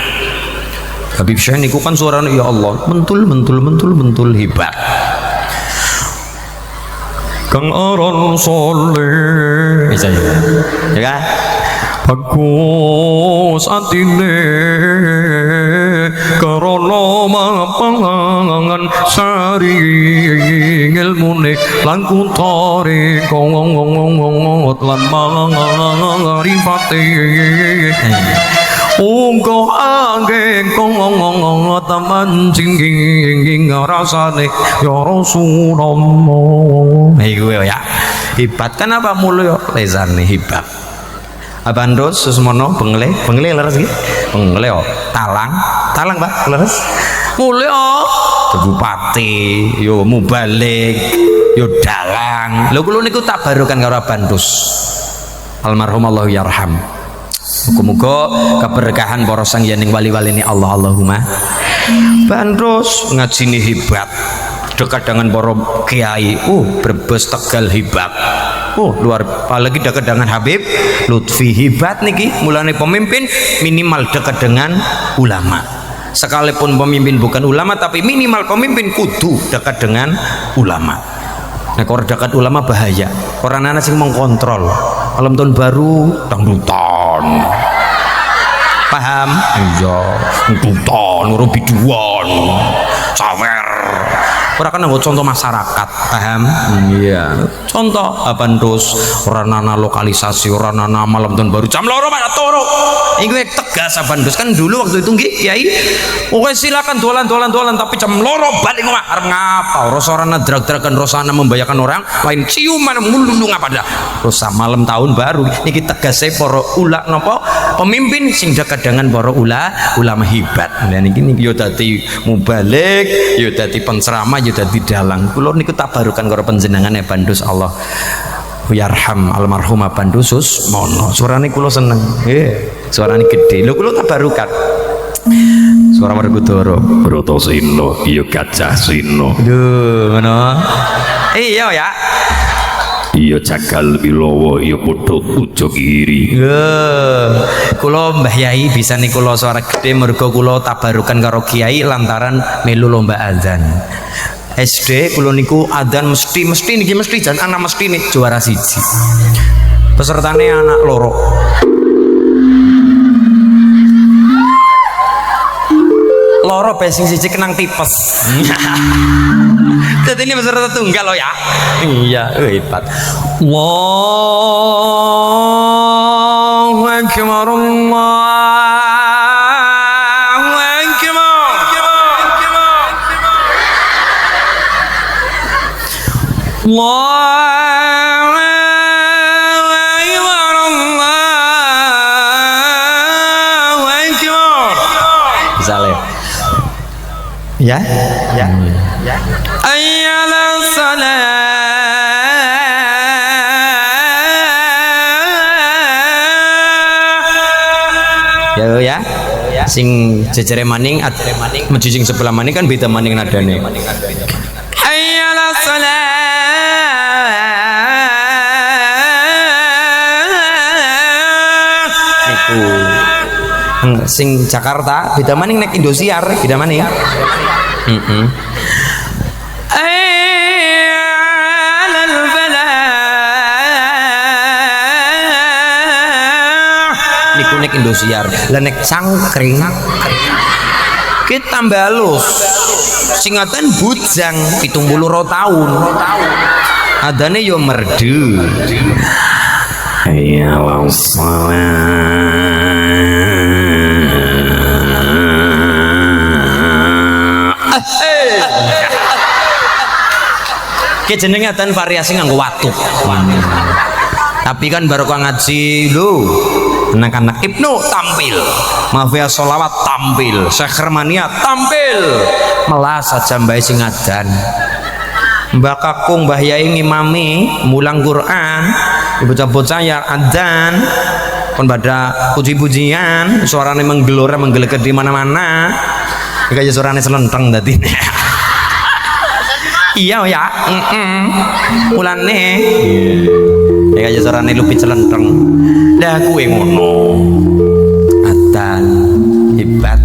Habib Syekh niku kan suarane ya Allah, mentul hebat. Kang aran soleh. Bisa ya kan? Bagus atine karana mapangan sari ilmune lan kuntare kong lan marifate Ungko angin kong taman cingging rasane ya Rasulullah. Iku ya hebat kan apa mulya lesane hebat. Abandos susmono pengle leres iki. Pengle talang Pak leres. Mulya bupati yo mubalik yo dalang. Lho kula niku tak barokan karo Abandos. Almarhum Allah yarham. Muga-muga keberkahan para sangyaning wali-wali ini Allah Allahumma. Bandros ngajine hebat, dekat dengan para kiai, Brebes Tegal hebat, luar apalagi dekat dengan Habib Lutfi hebat niki. Mulane pemimpin minimal dekat dengan ulama. Sekalipun pemimpin bukan ulama tapi minimal pemimpin kudu dekat dengan ulama. Nah kalau dekat ulama bahaya. Orang anak sing mengkontrol. Malam tahun baru dangdutan. Paham? Iya, dangdutan, biduan, sawer. Ora kan nggo contoh masyarakat, paham? Iya. Contoh Abandos, ora ana lokalisasi, ora ana malam tahun baru jam 2 pada toro. Iku tegas Abandos kan dulu waktu itu nggih Kiai. Oke silakan dolan tapi jam 2 balik omah arep ngapa? Rasa ora drag-dragan rasa membahayakan orang, lain ciuman mululu ngapa dah. Rasa malam tahun baru niki tegase para napa pemimpin sing dekat dengan para ulama hebat. Lah niki yo dadi mubalik, yo dadi penceramah, yo dadi dalang. Kula niku tabarukan karo panjenengan Abandos Allah yarham almarhum Abandos Susmono. Suarane kula seneng. Nggih, suarane gede. Lho kula tabarukan. Suara Werkudara, Bratasena, iya Gajah Sena. Lho, ngono. Iya ya. iya cakal bilowo iya putut ujo kiri. Kula Mbah Yai bisa nih kula suara gede mergo kula tabarukan karo kiai lantaran melu lomba adzan. SD kula niku adzan mesti niki mesti jan anak mesti nih juara siji. Pesertane anak loro. Loro pesing siji kenang tipes. Jadi ini peserta tunggal loh ya. Iya, hebat. Allahu akbar, Allahu akbar. Allahu akbar, Allahu akbar. Misalnya. Ya, ya, ya. Ayyala salat. Ya, sing jejere maning, maju sing sebelah maning kan beda maning nadane. Ayyala salat. Niku. Sing Jakarta beda maning nek Indosiar beda maning. Niku nek Indosiar, lah nek cangkring kita tambah halus. Singatan bujang 70 tahun. Adane yo merdu. Ya Ki jenenge adzan variasi nganggo watuk. Tapi kan barokah ngaji lho. Anak-anak Ibnu tampil, Mafia Sholawat tampil, Syekh Hermania tampil. Melas saja mbae sing adzan. Mbak Kakung, Mbah Yai ngimami mulang Quran, bocah-bocah ya adzan. Kon pada puji-pujian, suarane menggelora-menggeleget di mana-mana. Kayak suarane selenteng tadi. Iya ya, mulane ya kayak suarane lupi celenteng. Dah kuwe ngono adzan hebat.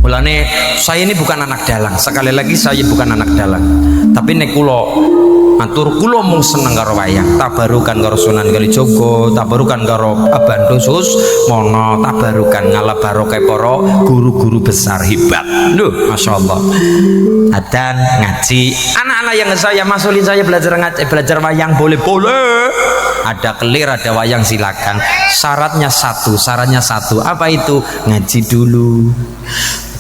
Mulane saya ini bukan anak dalang, sekali lagi saya bukan anak dalang, tapi nek kula matur kula mung seneng karo wayang, tabarukan karo Sunan Kalijaga, tabarukan karo Abah Dosus mono, tabarukan ngalah barokah para guru-guru besar hebat. Duh, masyaallah. Adzan ngaji, anak-anak yang saya masulin saya belajar ngaji, belajar wayang boleh-boleh. Ada kelir, ada wayang silakan. Syaratnya satu. Apa itu? Ngaji dulu.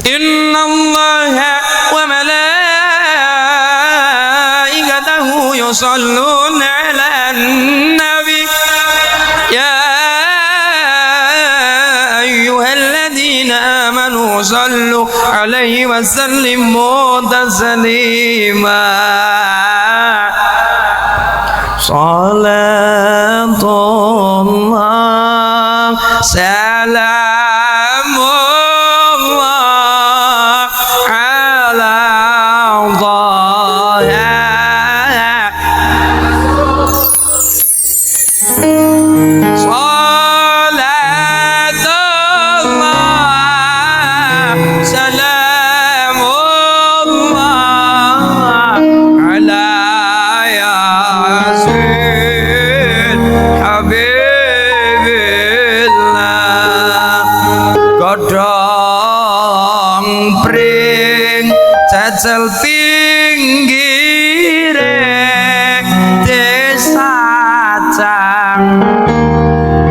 Innallaha wa malaikatahu yusholluna 'alan nabi ya ayyuhalladzina amanu shallu 'alaihi wa sallimu taslima. Salatullah salamullah ala Taha. Salatullah salamullah ala Yasin Habibillah. Godhong pring cecel pinggire desa cang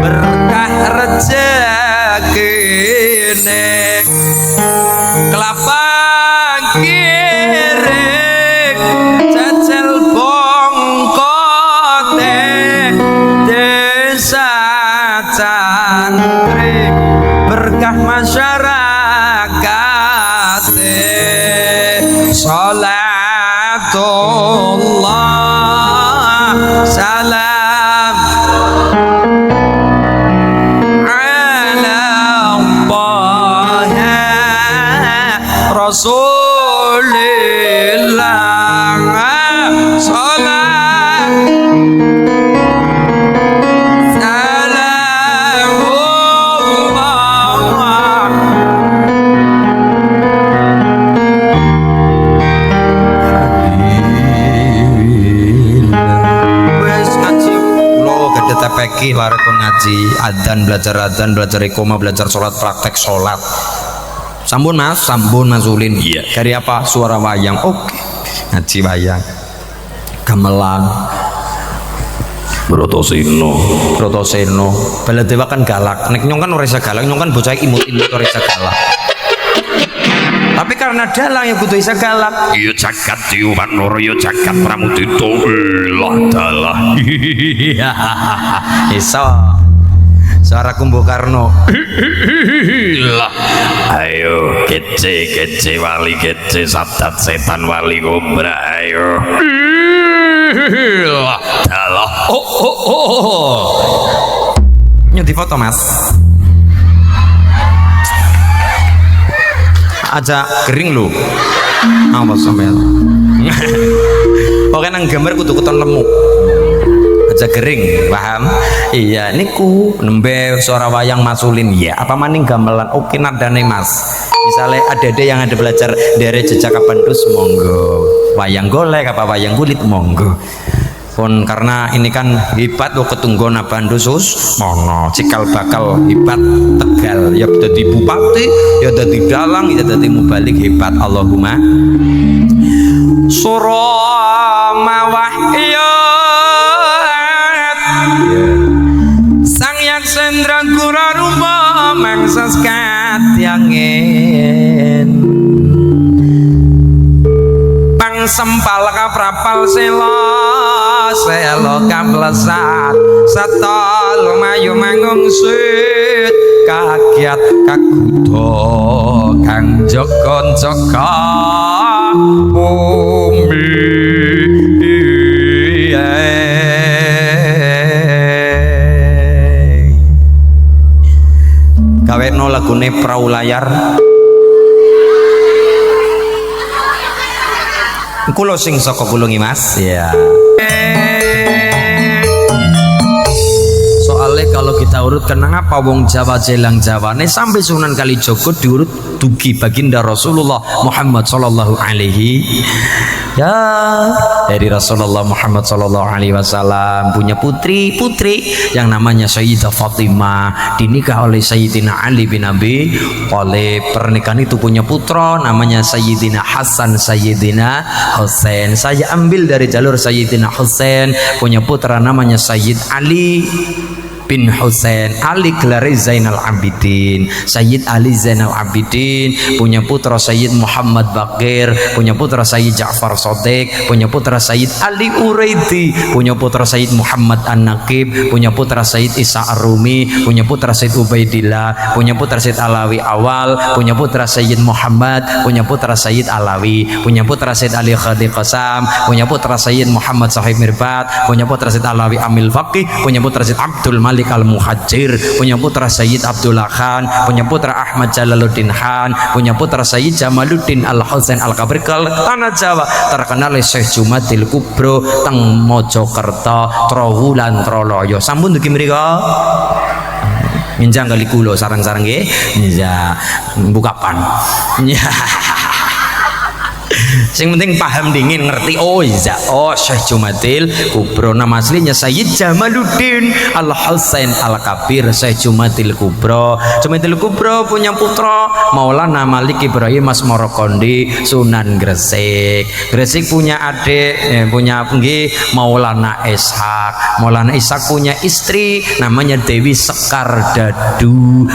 berkah rezekine kelapa kirik cecel bongkote desa cantrik berkah masyarakat. Salatullah salam ala Taha Rasulillah. Salat iki lare kon ngaji, adzan, belajar iqomah, belajar sholat, praktek sholat. Sampun Mas Ulin. Iya. Dari apa? Suara wayang. Oke. Ngaji wayang. Gamelan. Brotoseno. Bala dewa kan galak. Nek nyong kan ora isa galak, nyong kan bocah imut-imut ora isa galak. Tapi karena dalang yang kudu isa galak. Iya jagat diumat noro, iya jagat pramudita. Lah dalah. Iso. Suara Kumbu Karno. Lah. Ayo kece wali kece sadat setan wali kobra ayo. Lah dalah. Oh. Nyuti foto Mas. Aja kering lu. Apa sampean? Pokoknya nang gambar kudu keton lemu. Aja kering, paham? Iya, niku nembe suara wayang Mas Ulin ya. Apa maning gamelan? Oke nadane Mas. Misalnya ada yang ada belajar dari jejak Bandus monggo. Wayang golek apa wayang kulit monggo. Pun karena ini kan hebat lo ketunggona Bandusus mono cikal bakal hebat Tegal ya dadi bupati ya dadi dalang ya dadi mubalik hebat Allahumma surama wahyat sang yang sendra kurarumba mangsas katyangin pang sempal kaprapal selo kaplesat satol mayu mangungsut kagiat kagudo kang joko-joko bumi gawekno lagune Prau Layar. Kulo sing saka kulungi Mas ya. Soalnya kalau kita urut kenapa wong Jawa jelang Jawane sampai Sunan Kalijogo diurut dugi baginda Rasulullah Muhammad sallallahu alaihi ya dari Rasulullah Muhammad sallallahu alaihi wasallam punya putri yang namanya Sayyidah Fatimah dinikah oleh Sayyidina Ali bin Abi Thalib. Pernikahan itu punya putra namanya Sayyidina Hasan Sayyidina Husain. Saya ambil dari jalur Sayyidina Husain punya putra namanya Sayyid Ali bin Husain. Ali gelare Zainal Abidin. Sayyid Ali Zainal Abidin punya putra Sayyid Muhammad Bakir, punya putra Sayyid Ja'far Shadiq, punya putra Sayyid Ali Uraidi, punya putra Sayyid Muhammad An-Naqib, punya putra Sayyid Isa Ar-Rumi, punya putra Sayyid Ubaidillah, punya putra Sayyid Alawi Awal, punya putra Sayyid Muhammad, punya putra Sayyid Alawi, punya putra Sayyid Ali Khadi Qasam, punya putra Sayyid Muhammad Sahib Mirbat, punya putra Sayyid Alawi Amil Faqih, punya putra Sayyid Abdul Malik Al-Muhajir, punya putra Sayyid Abdullah Khan, punya putra Ahmad Jalaluddin Khan, punya putra Sayyid Jamaluddin Al-Husain Al-Kabir ke tanah Jawa terkenal Syekh Jumadil Kubro teng Mojokerto Trowulan Troloyo. Sampun dugi mriko minjang kali kulo sarang-sarang nggih ya bukapan ya. Sing penting paham dingin ngerti oh iya oh Syekh Jumadil Kubro nama aslinya Sayyid Jamaluddin Al-Husain Al-Kabir. Syekh Jumadil Kubro punya putra Maulana Malik Ibrahim Asmoro Kondi Sunan Gresik punya adik punya Maulana Ishak punya istri namanya Dewi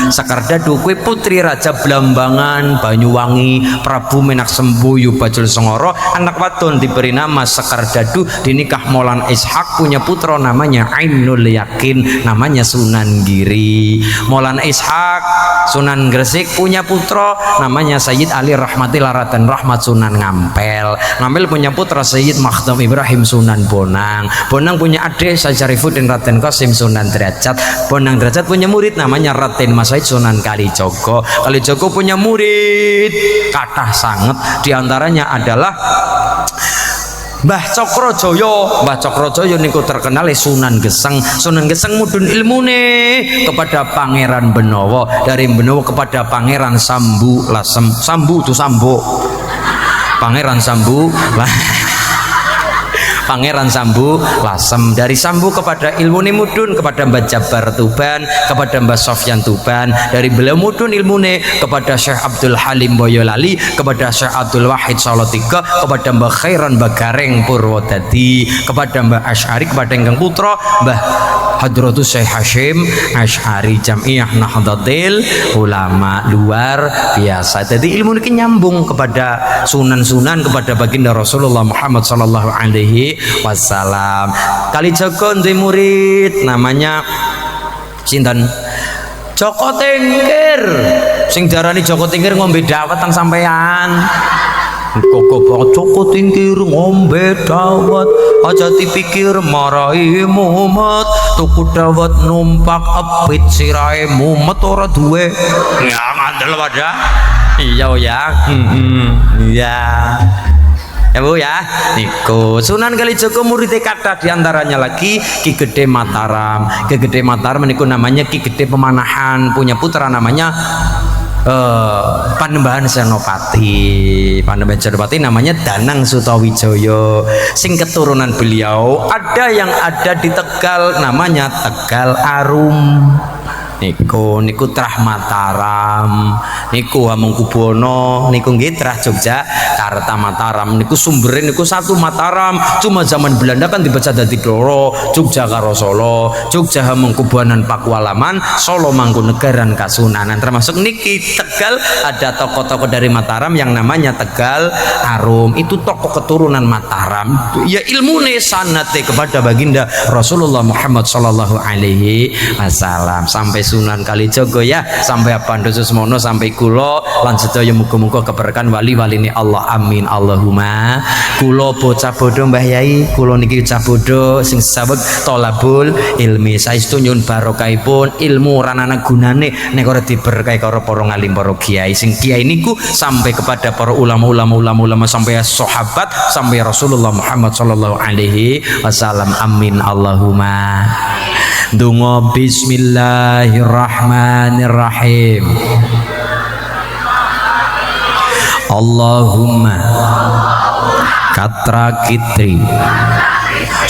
Sekardadu kue putri Raja Blambangan Banyuwangi Prabu Menak Semboyo Bajul Sengoro anak wadon diberi nama Sekardadu dinikah Maulana Ishak punya putra namanya Ainul Yakin namanya Sunan Giri. Maulana Ishak Sunan Gresik punya putra namanya Sayyid Ali Rahmatillah Raden Rahmat Sunan Ngampel punya putra Sayyid Makhdum Ibrahim Sunan Bonang punya adik Sayyid Syarifuddin Raden Qasim Sunan Derajat punya murid namanya Raden Mas Said Sunan Kalijogo punya murid kathah sanget diantaranya adalah Mbah Cokrojoyo niku terkenal Sunan Geseng mudun ilmune kepada Pangeran Benowo, dari Benowo kepada Pangeran Sambu Lasem Sambu itu Sambo Pangeran Sambu Pangeran Sambu Lasem, dari Sambu kepada ilmune mudun kepada Mbah Jabar Tuban, kepada Mbah Sofyan Tuban, dari beliau mudun ilmune kepada Syekh Abdul Halim Boyolali, kepada Syekh Abdul Wahid Solotika, kepada Mbah Khairan Bagareng Purwodadi, kepada Mbah Asy'ari, kepada Enggang Putra Mbah Hadratus Syekh Hashim Asy'ari Jamiah Nahdlatul Ulama, luar biasa. Jadi ilmu ini nyambung kepada sunan-sunan, kepada baginda Rasulullah Muhammad sallallahu alaihi wasallam. Kalijaga duwe murid namanya sinten? Joko Tingkir. Sing diarani Joko Tingkir ngombe dawet tang sampean. Kok Joko Tingkir ngombe dawet aja dipikir marai mumet, tuku dawet numpak epit sirahe mumet ora duwe. Ya ngandel wadah. Iya ya. Iya. Ya Bu ya, niku Sunan Kalijaga muridnya kata diantaranya lagi Ki Gede Mataram. Ki Gede Mataram niku namanya Ki Gede Pemanahan, punya putra namanya Panembahan Senopati. Panembahan Senopati namanya Danang Sutawijaya. Sing keturunan beliau ada yang ada di Tegal namanya Tegal Arum. Niku Trah Mataram, niku Hamengkubuwana, niku nggih Trah Yogyakarta Mataram. Niku sumbere niku satu Mataram, cuma zaman Belanda kan dibaca dadi loro, Jogja karo Solo, Jogja Hamengkubuwanan Pakualaman, Solo Mangkunegaran Kasunanan. Termasuk niki Tegal ada tokoh-tokoh dari Mataram yang namanya Tegal Arum. Itu tokoh keturunan Mataram. Ya ilmune sanate kepada baginda Rasulullah Muhammad sallallahu alaihi wasallam. Sampai Sunan Kalijaga ya, sampai Apando Susmono, sampai kula lan sedaya muga-muga keberkahan wali-waline Allah, amin Allahumma. Kula bocah bodho Mbah Yai, kula niki bocah bodho sing saweg tolabul ilmi, saestu nyuwun barokahipun ilmu ora ana gunane nek ora diberkahi karo para ngalim, para kiai. Sing kiai niku sampai kepada para ulama sampai sahabat, sampai Rasulullah Muhammad sallallahu alaihi wasallam, amin Allahumma. Dungo bismillahirrahmanirrahim. Allahumma katra kitri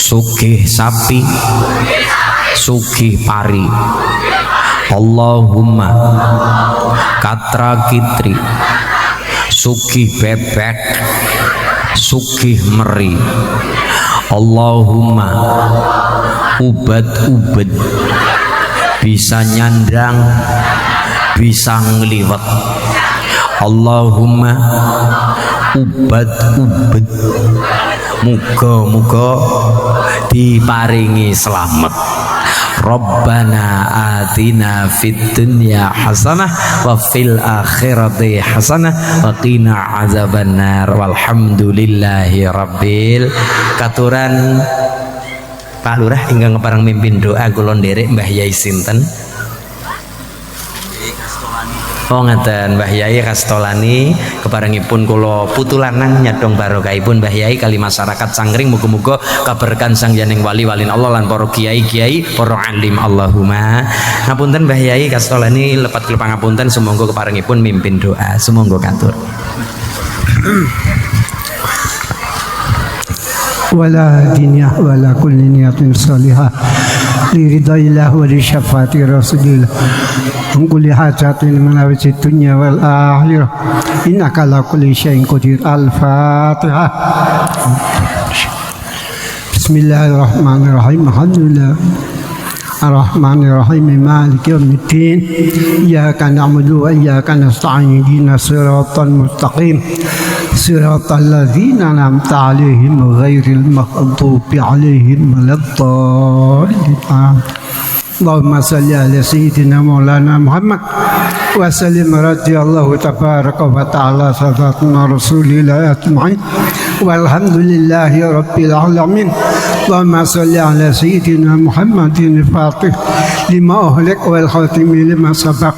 sugih sapi sugih pari. Allahumma katra kitri sugih bebek sugih meri. Allahumma ubat-ubat bisa nyandang bisa ngliwet. Allahumma ubat-ubat muga-muga diparingi selamat. Rabbana atina fid dunya hasanah wa fil akhirati hasanah wa qina azabannar. Walhamdulillahi rabbil katuran Pak Lurah ingkang kepareng mimpin doa kula nderek Mbah Yai sinten? Oh ngaten Mbah Yai Kastolani, keparengipun kula putu lanang nyadong barokahipun Mbah Yai kali masyarakat Cangkring, muga-muga kaberkahan sangjaning wali-walin Allah lan para kiai-kiai, para alim. Allahumma. Ngapunten Mbah Yai Kastolani lepat kula pangapunten, sumangga keparengipun mimpin doa, sumangga katur. ولا دنيا ولا كل نية صالحة لرضا الله ولشفاعة رسول الله من كل حاجات من أوج الدنيا والآخرة إنك على كل شيء قدير. الفاتحة. بسم الله الرحمن الرحيم. الحمد لله الرحمن الرحيم مالك يوم الدين إياك نعبد وإياك نستعين اهدنا الصراط المستقيم صراط الذين أنعمت عليهم غير المغضوب عليهم ولا الضالين. اللهم صل على سيدنا مولانا محمد وسلم رضي الله تبارك وتعالى سادتنا رسول الله أجمعين والحمد لله رب العالمين. اللهم صل على سيدنا محمد الفاتح لما أهلك والخاتم لما سبق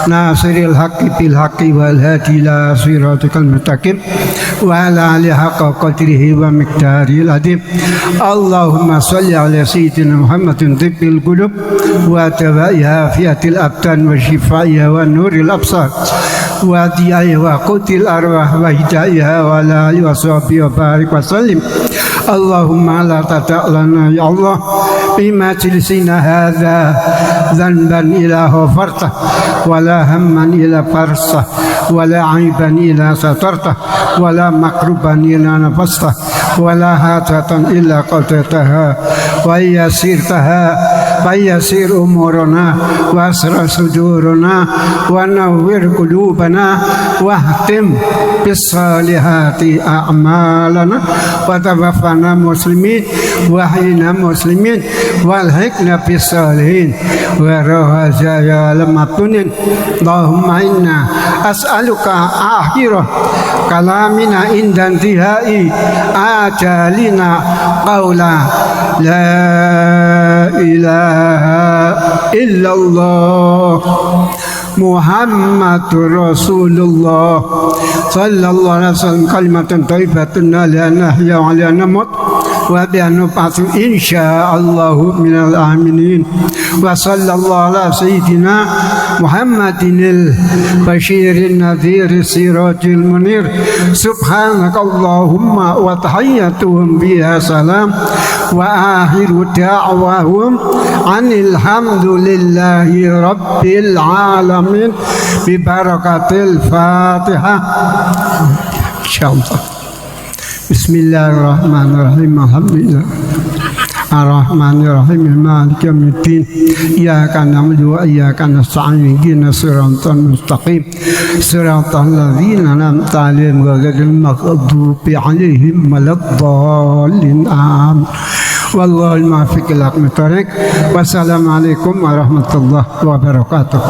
ناصر الحق بالحق والهادي إلى صراطك المستقيم وعلى آله حق قدره ومقداره العظيم. اللهم صل على سيدنا محمد طب القلوب ودوائها عافية الأبدان وشفائها ونور الأبصار وضيائها وقوت الأرواح وهدائها وعلى آله وصحبه وبارك وسلم. Allahumma la tada' lana ya Allah fi majlisina hadza dhanban ila ghafartah wala hamman ila farsah wala aiban ila satartah wala makruban ila nafastah wala hajatan illa qadataha wa yassir umurana wa asra sudurana wa nawwir qulubana wahtim bis salihati a'malana wa tawaffana muslimin wa hina muslimin walhiqna bis salihin wa rahazaya lamatunin Allahumma inna as'aluka akhirah kalamina inda intihai ajalina qawla la ilaha illallah Muhammadur Rasulullah sallallahu alaihi wasallam kalimatun thayyibatun la nahya wa la namut wa bi anfa'u insyaallah minal aminin wa sallallahu ala sayyidina Muhammadinil basyirin nadhir sirajil munir subhanakallahumma wa tahiyyatuhum biha salam wa akhiru da'wahum anil hamdulillahi rabbil alamin bi barakatil fatihah insyaallah. Bismillahirrahmanirrahim. Alhamdulillah Ar-Rahmanirrahim Maliki yaumiddin Iyyaka na'budu wa iyyaka nasta'in ihdinas siratal mustaqim siratal ladzina an'amta 'alaihim ghairil maghdubi 'alaihim waladdallin amin. Wallahul muwaffiq ila aqwamit thoriq. Wassalamualaikum warahmatullahi wabarakatuh.